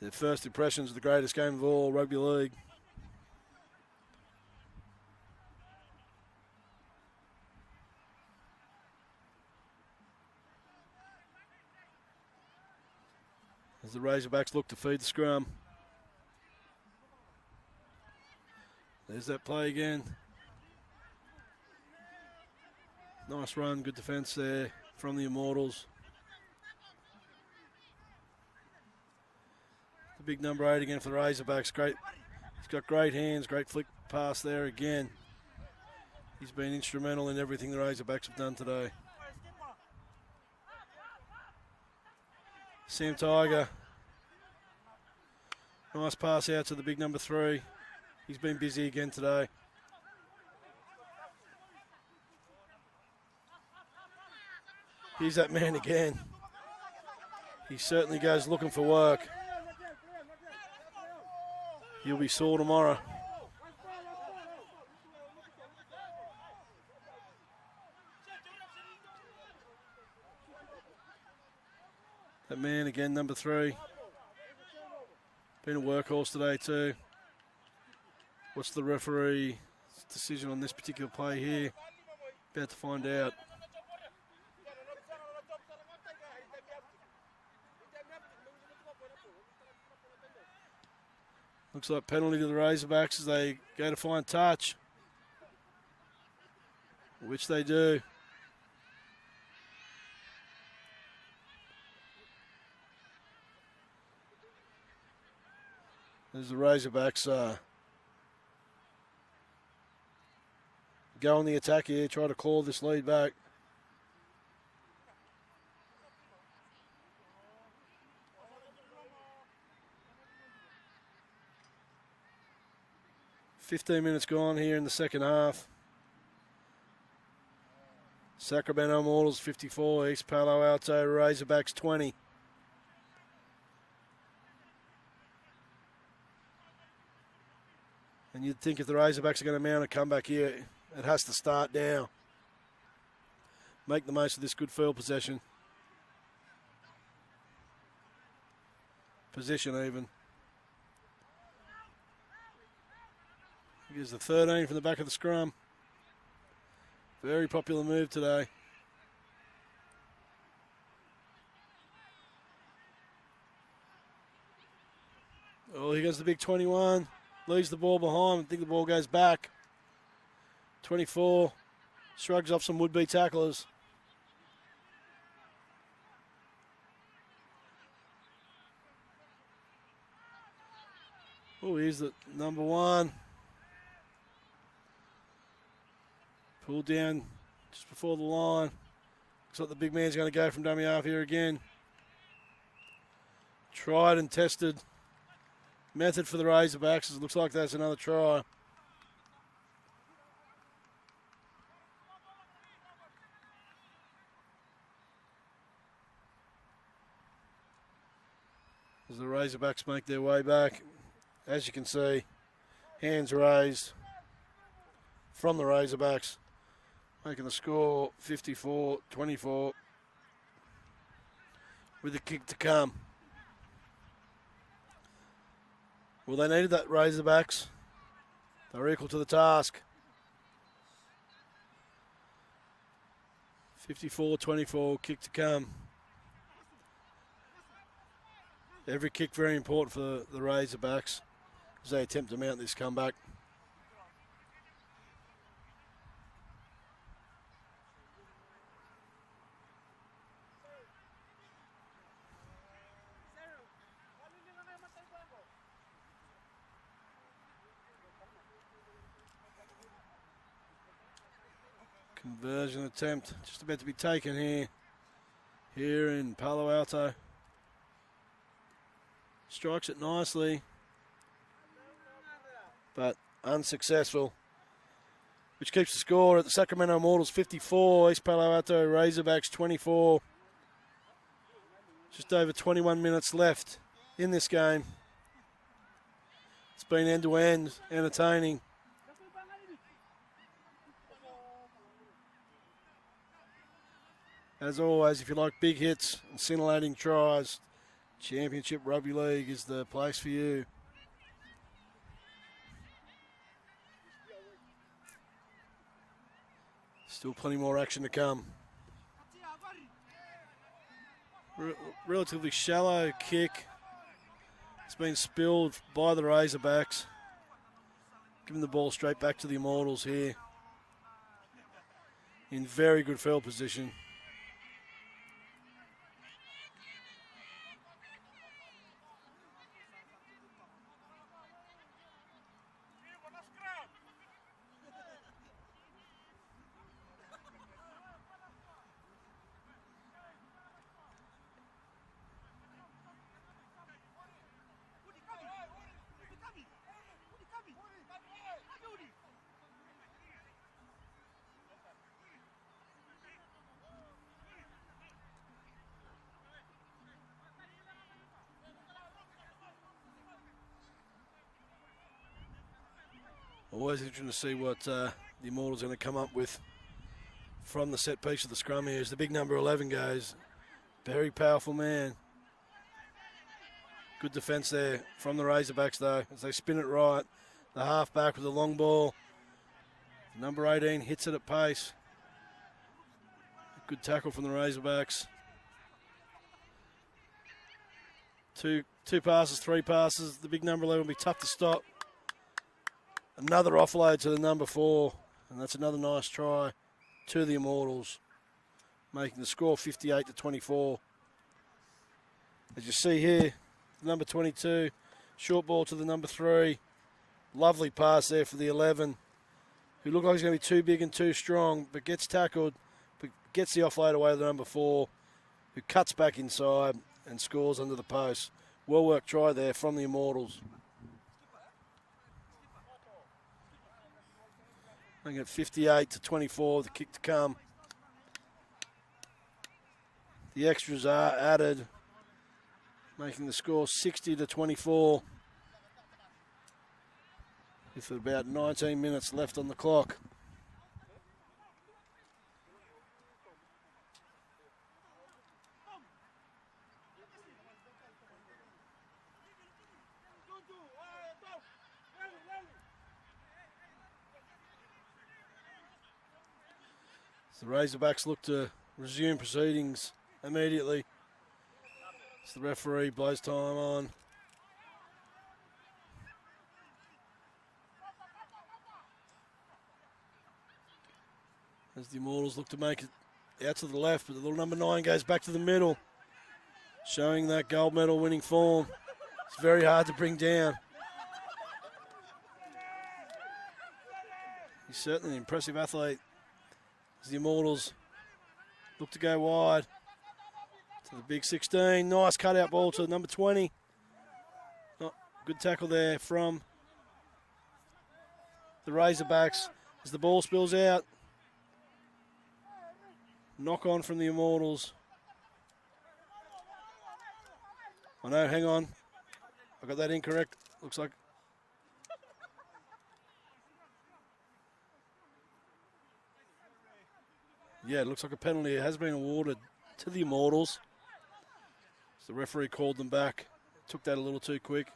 Their first impressions of the greatest game of all, rugby league. As the Razorbacks look to feed the scrum. There's that play again. Nice run, good defence there from the Immortals. The big number 8 again for the Razorbacks. Great. He's got great hands, great flick pass there again. He's been instrumental in everything the Razorbacks have done today. Sam Tiger. Nice pass out to the big number 3. He's been busy again today. Here's that man again. He certainly goes looking for work. He'll be sore tomorrow. That man again, number 3. Been a workhorse today too. What's the referee's decision on this particular play here? About to find out. Looks like penalty to the Razorbacks as they go to find touch, which they do. There's the Razorbacks go on the attack here, try to claw this lead back. "15 minutes gone here in the second half. Sacramento Immortals 54, East Palo Alto Razorbacks 20. And you'd think if the Razorbacks are going to mount a comeback here, it has to start now. Make the most of this good field possession. Position even. Here's the 13 from the back of the scrum. Very popular move today. Oh, here goes the big 21. Leaves the ball behind. I think the ball goes back. 24. Shrugs off some would-be tacklers. Oh, here's the number 1. Pulled down just before the line. Looks like the big man's going to go from dummy half here again. Tried and tested method for the Razorbacks. It looks like that's another try. As the Razorbacks make their way back, as you can see, hands raised from the Razorbacks, making the score 54-24 with a kick to come. Well, they needed that, Razorbacks. They were equal to the task. 54-24, kick to come. Every kick very important for the Razorbacks as they attempt to mount this comeback. Conversion attempt just about to be taken here in Palo Alto. Strikes it nicely, but unsuccessful, which keeps the score at the Sacramento Immortals 54, East Palo Alto Razorbacks 24. Just over 21 minutes left in this game. It's been end-to-end, entertaining. As always, if you like big hits and scintillating tries, Championship Rugby League is the place for you. Still plenty more action to come. Relatively shallow kick. It's been spilled by the Razorbacks. Giving the ball straight back to the Immortals here. In very good field position. Always interesting to see what the Immortals are going to come up with from the set piece of the scrum here as the big number 11 goes. Very powerful man. Good defence there from the Razorbacks though as they spin it right. The half back with the long ball. Number 18 hits it at pace. Good tackle from the Razorbacks. Two passes, 3 passes. The big number 11 will be tough to stop. Another offload to the number 4, and that's another nice try to the Immortals, making the score 58-24. As you see here, number 22, short ball to the number 3. Lovely pass there for the 11, who looked like he's going to be too big and too strong, but gets tackled, but gets the offload away to the number 4, who cuts back inside and scores under the post. Well worked try there from the Immortals. I think at 58-24, the kick to come. The extras are added, making the score 60-24. With about 19 minutes left on the clock. The Razorbacks look to resume proceedings immediately. As the referee blows time on. As the Immortals look to make it out to the left, but the little number 9 goes back to the middle, showing that gold medal winning form. It's very hard to bring down. He's certainly an impressive athlete. As the Immortals look to go wide to the big 16. Nice cutout ball to number 20. Oh, good tackle there from the Razorbacks as the ball spills out. Knock on from the Immortals. Oh no, hang on. I got that incorrect. Looks like. Yeah, it looks like a penalty has been awarded to the Immortals. So the referee called them back. Took that a little too quick.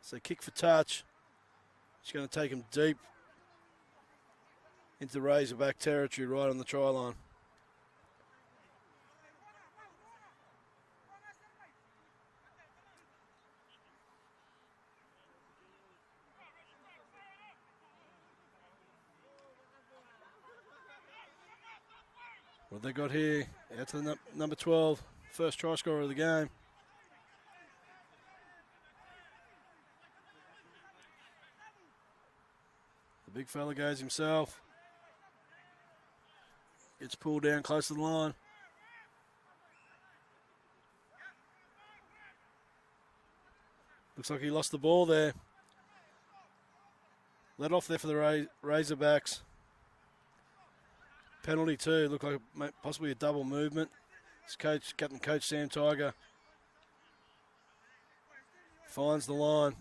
So kick for touch. It's going to take him deep into Razorback territory right on the try line. What they got here, out to the number 12, first try scorer of the game. The big fella goes himself. Gets pulled down close to the line. Looks like he lost the ball there. Let off there for the Razorbacks. Penalty too, looked like possibly a double movement. It's Captain Coach Sam Tiger Finds the line.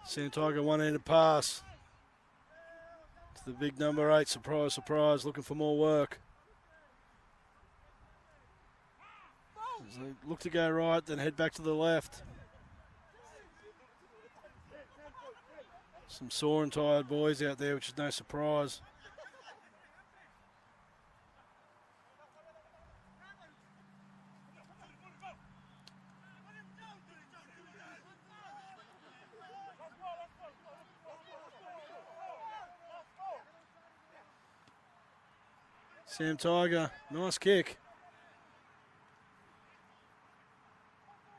Santiago one-handed pass to the big number 8. Surprise, surprise, looking for more work. As they look to go right, then head back to the left. Some sore and tired boys out there, which is no surprise. Sam Tiger, nice kick.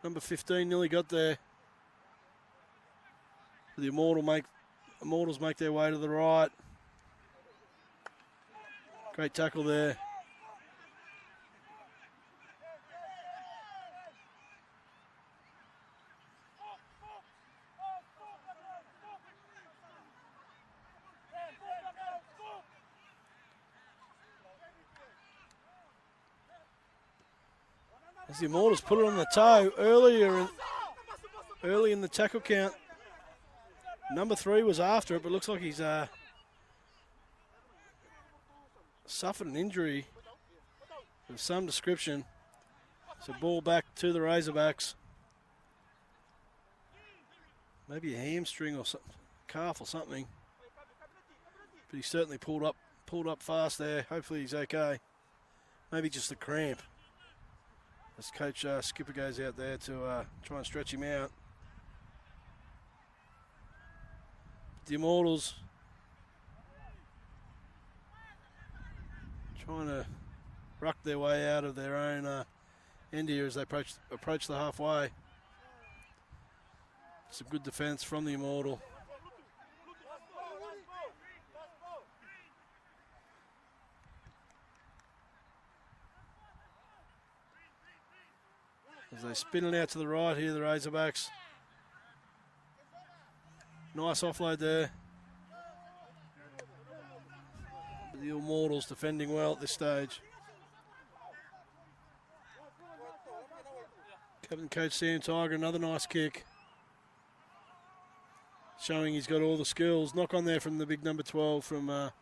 Number 15 nearly got there. The Immortals make their way to the right. Great tackle there. As the Immortals put it on the toe early in the tackle count. Number 3 was after it, but looks like he's suffered an injury of some description. So ball back to the Razorbacks. Maybe a hamstring or something, calf or something. But he certainly pulled up fast there. Hopefully he's okay. Maybe just a cramp. As Coach Skipper goes out there to try and stretch him out. The Immortals trying to ruck their way out of their own end here as they approach the halfway. Some good defence from the Immortal. As they spin it out to the right here, the Razorbacks. Nice offload there. The Immortals defending well at this stage. Captain Coach Sam Tiger, another nice kick. Showing he's got all the skills. Knock on there from the big number 12 from the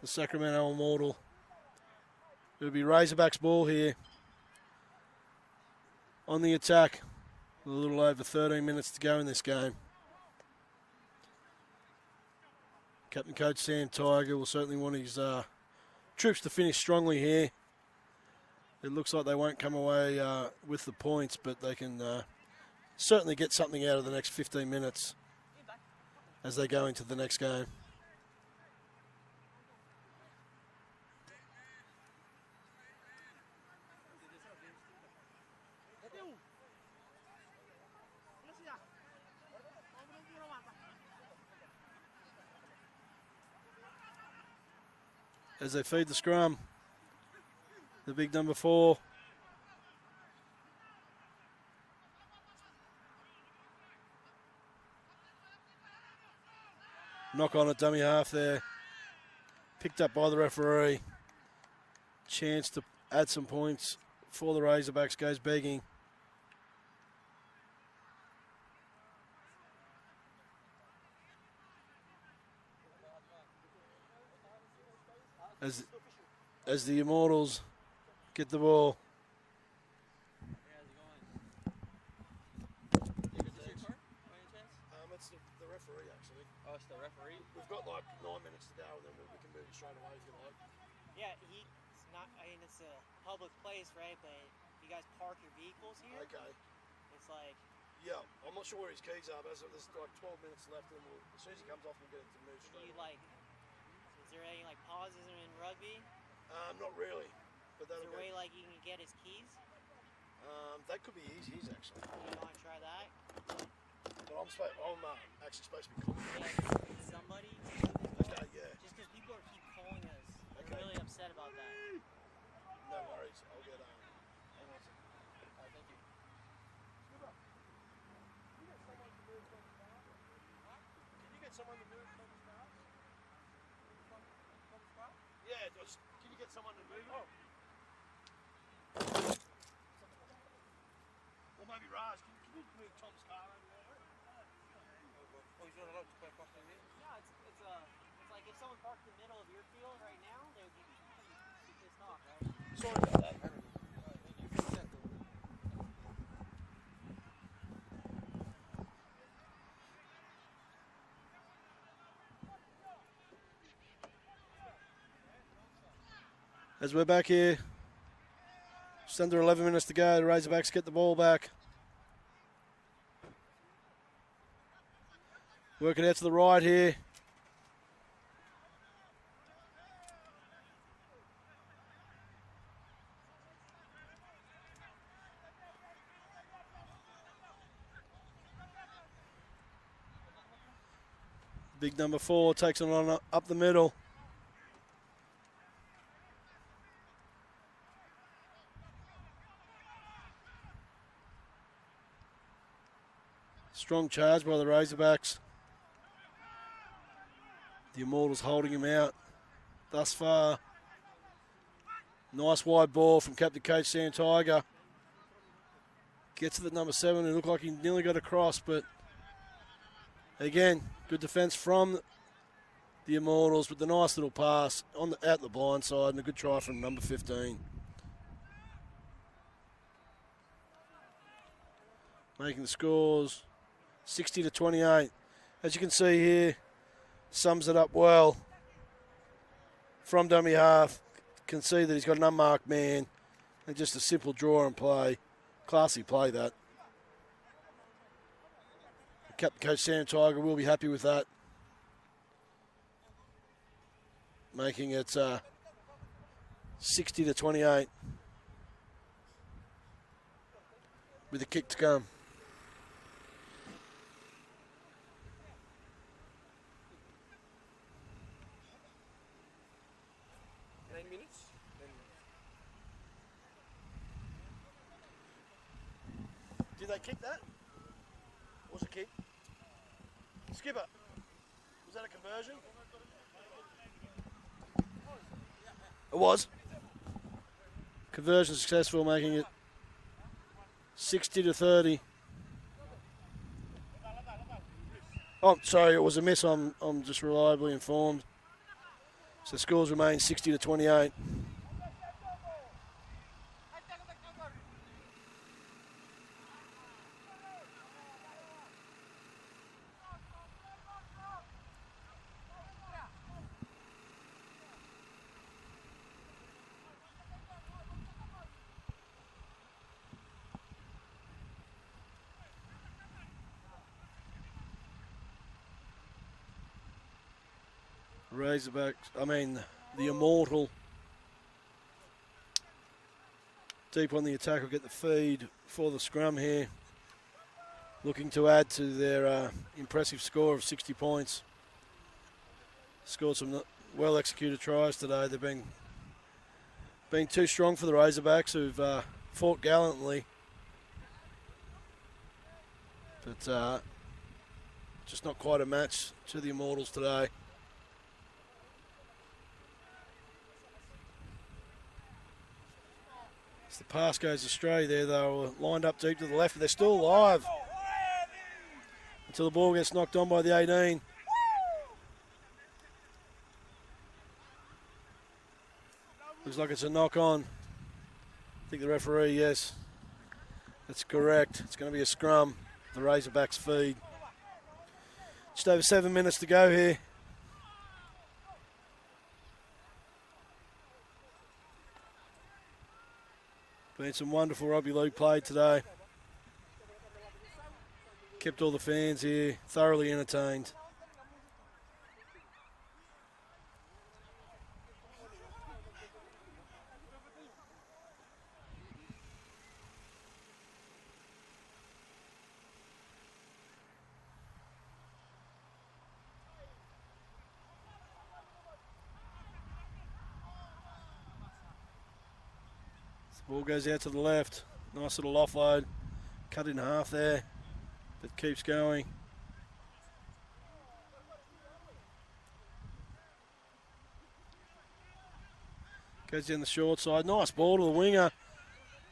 Sacramento Immortal. It'll be Razorbacks ball here. On the attack. A little over 13 minutes to go in this game. Captain Coach Sam Tiger will certainly want his troops to finish strongly here. It looks like they won't come away with the points, but they can certainly get something out of the next 15 minutes as they go into the next game. As they feed the scrum, the big number 4. Knock on it, dummy half there. Picked up by the referee. Chance to add some points for the Razorbacks, goes begging. As the Immortals get the ball. It's the referee, actually. Oh, it's the referee? We've got like 9 minutes to go, and then we can move it straight away if you like. Yeah, it's not, I mean, it's a public place, right? But you guys park your vehicles here? Okay. It's like... Yeah, I'm not sure where his keys are, but there's like 12 minutes left, and as soon as he comes off, we'll get it to move straight away. Is there any, like, pauses in rugby? Not really. But Is there a way, like, you can get his keys? That could be his actually. You want to try that? but I'm actually supposed to be calling. Yeah, somebody. Okay, yeah. Just because people keep calling us, they're Okay. really upset about that. No worries. I'll get hang on a second. Alright, thank you. Can you get someone to move Tom's cars? Yeah, can you get someone to move it? Or maybe Raj, can you move Tom's car over there? Oh, he's not allowed to play parking here? Yeah, it's like if someone parked in the middle of your field right now, they would be pissed off, right? Sorry about that. You fix that though. As we're back here, just under 11 minutes to go, the Razorbacks get the ball back. Working out to the right here. Big number 4 takes it on up the middle. Strong charge by the Razorbacks. The Immortals holding him out thus far. Nice wide ball from Captain Coach Sam Tiger. Gets to the number 7. It looked like he nearly got across, but again, good defence from the Immortals, but the nice little pass out the blind side and a good try from number 15. Making the scores 60-28. As you can see here, sums it up well. From dummy half, can see that he's got an unmarked man and just a simple draw and play. Classy play that. Captain Coach Sam Tiger will be happy with that. Making it 60-28 with a kick to come. 9 minutes? Did they kick that? Was it kick? Skipper, was that a conversion? It was. Conversion successful, making it 60-30. Oh, sorry, it was a miss. I'm just reliably informed. So scores remain 60-28. The Immortal. Deep on the attack will get the feed for the scrum here. Looking to add to their impressive score of 60 points. Scored some well executed tries today. They've been too strong for the Razorbacks, who've fought gallantly. But just not quite a match to the Immortals today. As the pass goes astray there, they were lined up deep to the left, but they're still alive until the ball gets knocked on by the 18. Looks like it's a knock on. I think the referee, yes, that's correct. It's going to be a scrum. The Razorbacks feed. Just over 7 minutes to go here. Been some wonderful rugby league played today. Kept all the fans here thoroughly entertained. Ball goes out to the left. Nice little offload. Cut in half there, but keeps going. Goes down the short side. Nice ball to the winger.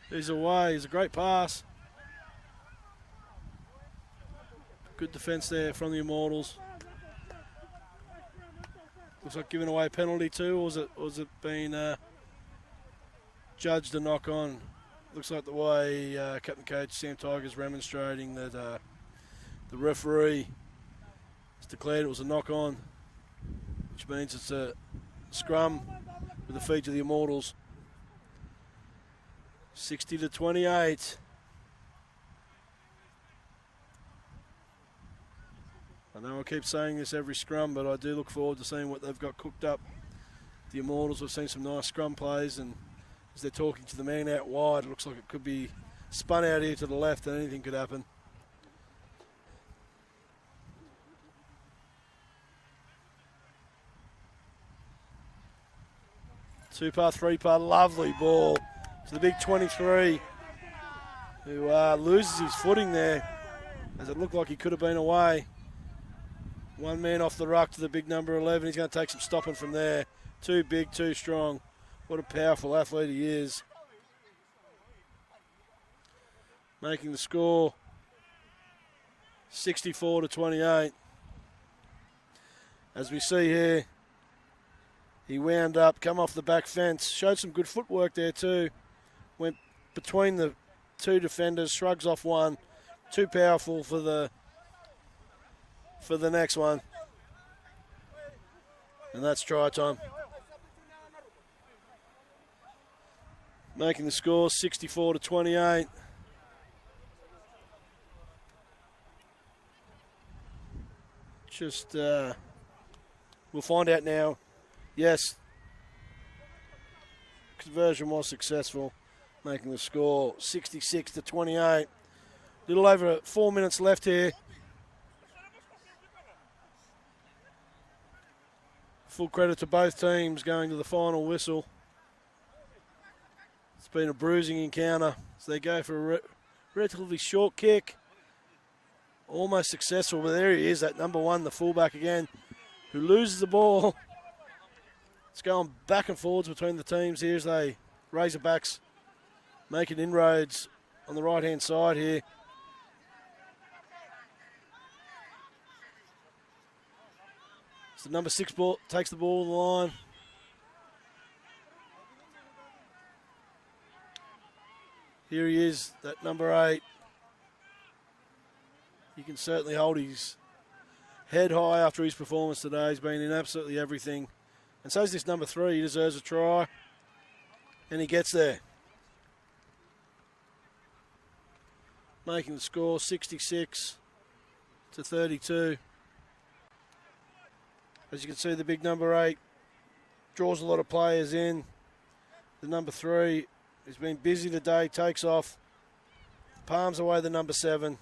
He's away. He's a great pass. Good defence there from the Immortals. Looks like giving away a penalty too, or was it being judged a knock on? Looks like the way Captain Coach Sam Tiger's remonstrating that the referee has declared it was a knock on, which means it's a scrum with the feet of the Immortals. 60-28. I know I keep saying this every scrum, but I do look forward to seeing what they've got cooked up. The Immortals, we've seen some nice scrum plays, and as they're talking to the man out wide, it looks like it could be spun out here to the left and anything could happen. Two-part, three-part, lovely ball to the big 23, who loses his footing there, as it looked like he could have been away. One man off the ruck to the big number 11. He's going to take some stopping from there. Too big, too strong. What a powerful athlete he is. Making the score 64-28. As we see here, he wound up, come off the back fence, showed some good footwork there too. Went between the two defenders, shrugs off one. Too powerful for the next one. And that's try time. Making the score 64-28. Just, we'll find out now. Yes, conversion was successful, making the score 66-28. Little over 4 minutes left here. Full credit to both teams going to the final whistle. It's been a bruising encounter. So they go for a relatively short kick. Almost successful, but there he is, that number one, the fullback again, who loses the ball. It's going back and forwards between the teams here as they Razorbacks making inroads on the right-hand side here. So number 6 ball takes the ball to the line. Here he is, that number 8. He can certainly hold his head high after his performance today. He's been in absolutely everything. And so is this number 3. He deserves a try. And he gets there. Making the score 66-32. As you can see, the big number 8 draws a lot of players in. The number 3 has been busy today, takes off, palms away the number 7,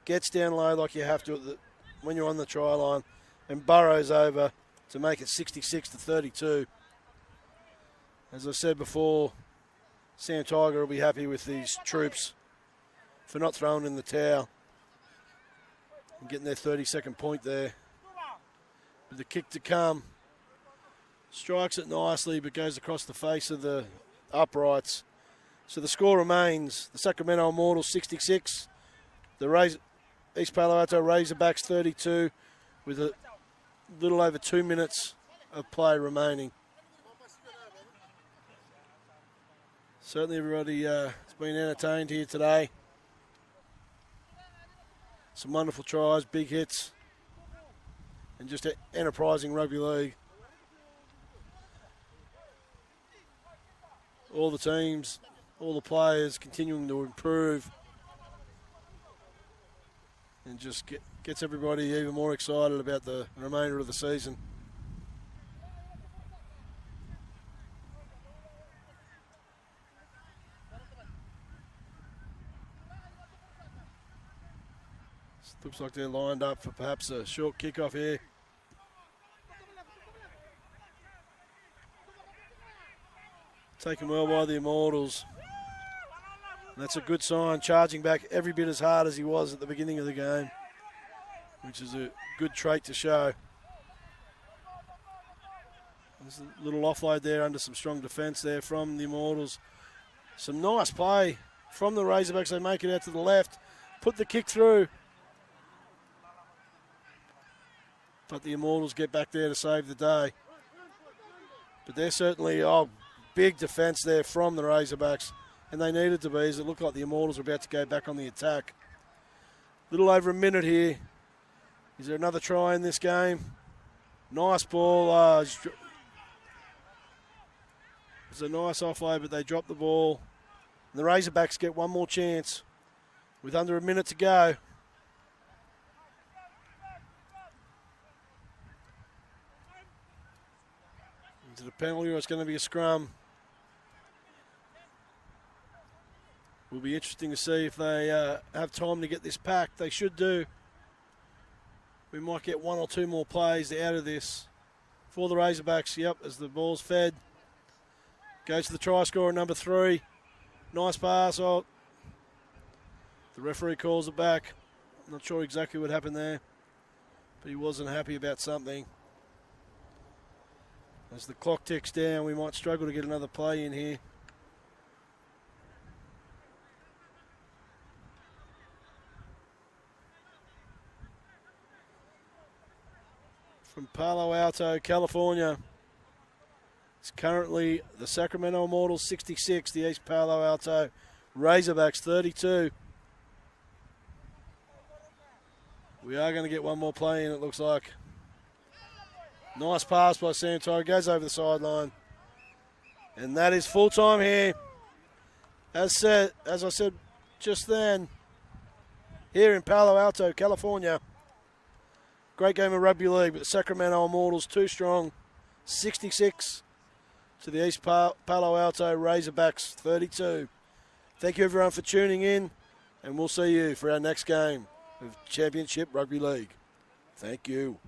gets down low like you have to when you're on the try line, and burrows over to make it 66-32. As I said before, Sam Tiger will be happy with these troops for not throwing in the towel and getting their 32nd point there. With the kick to come, strikes it nicely but goes across the face of the uprights. So the score remains the Sacramento Immortals 66, the East Palo Alto Razorbacks 32, with a little over 2 minutes of play remaining. Certainly everybody has been entertained here today. Some wonderful tries, big hits, and just enterprising rugby league. All the teams, all the players continuing to improve, and just gets everybody even more excited about the remainder of the season. Looks like they're lined up for perhaps a short kickoff here. Taken well by the Immortals. And that's a good sign, charging back every bit as hard as he was at the beginning of the game, which is a good trait to show. There's a little offload there under some strong defence there from the Immortals. Some nice play from the Razorbacks. They make it out to the left, put the kick through. But the Immortals get back there to save the day. But they're certainly, big defence there from the Razorbacks. And they needed to be, as it looked like the Immortals were about to go back on the attack. Little over a minute here. Is there another try in this game? Nice ball. It's a nice offload, but they drop the ball. And the Razorbacks get one more chance with under a minute to go. Is it a penalty or it's going to be a scrum? Will be interesting to see if they have time to get this packed. They should do. We might get one or two more plays out of this for the Razorbacks. Yep, as the ball's fed. Goes to the try scorer, number 3. Nice pass. Oh, the referee calls it back. Not sure exactly what happened there, but he wasn't happy about something. As the clock ticks down, we might struggle to get another play in here. From Palo Alto, California, it's currently the Sacramento Immortals 66, the East Palo Alto Razorbacks 32. We are going to get one more play in, it looks like. Nice pass by Sam Tyre, goes over the sideline. And that is full time here. As I said just then, here in Palo Alto, California. Great game of rugby league, but the Sacramento Immortals too strong. 66 to the East Palo Alto Razorbacks 32. Thank you everyone for tuning in, and we'll see you for our next game of Championship Rugby League. Thank you.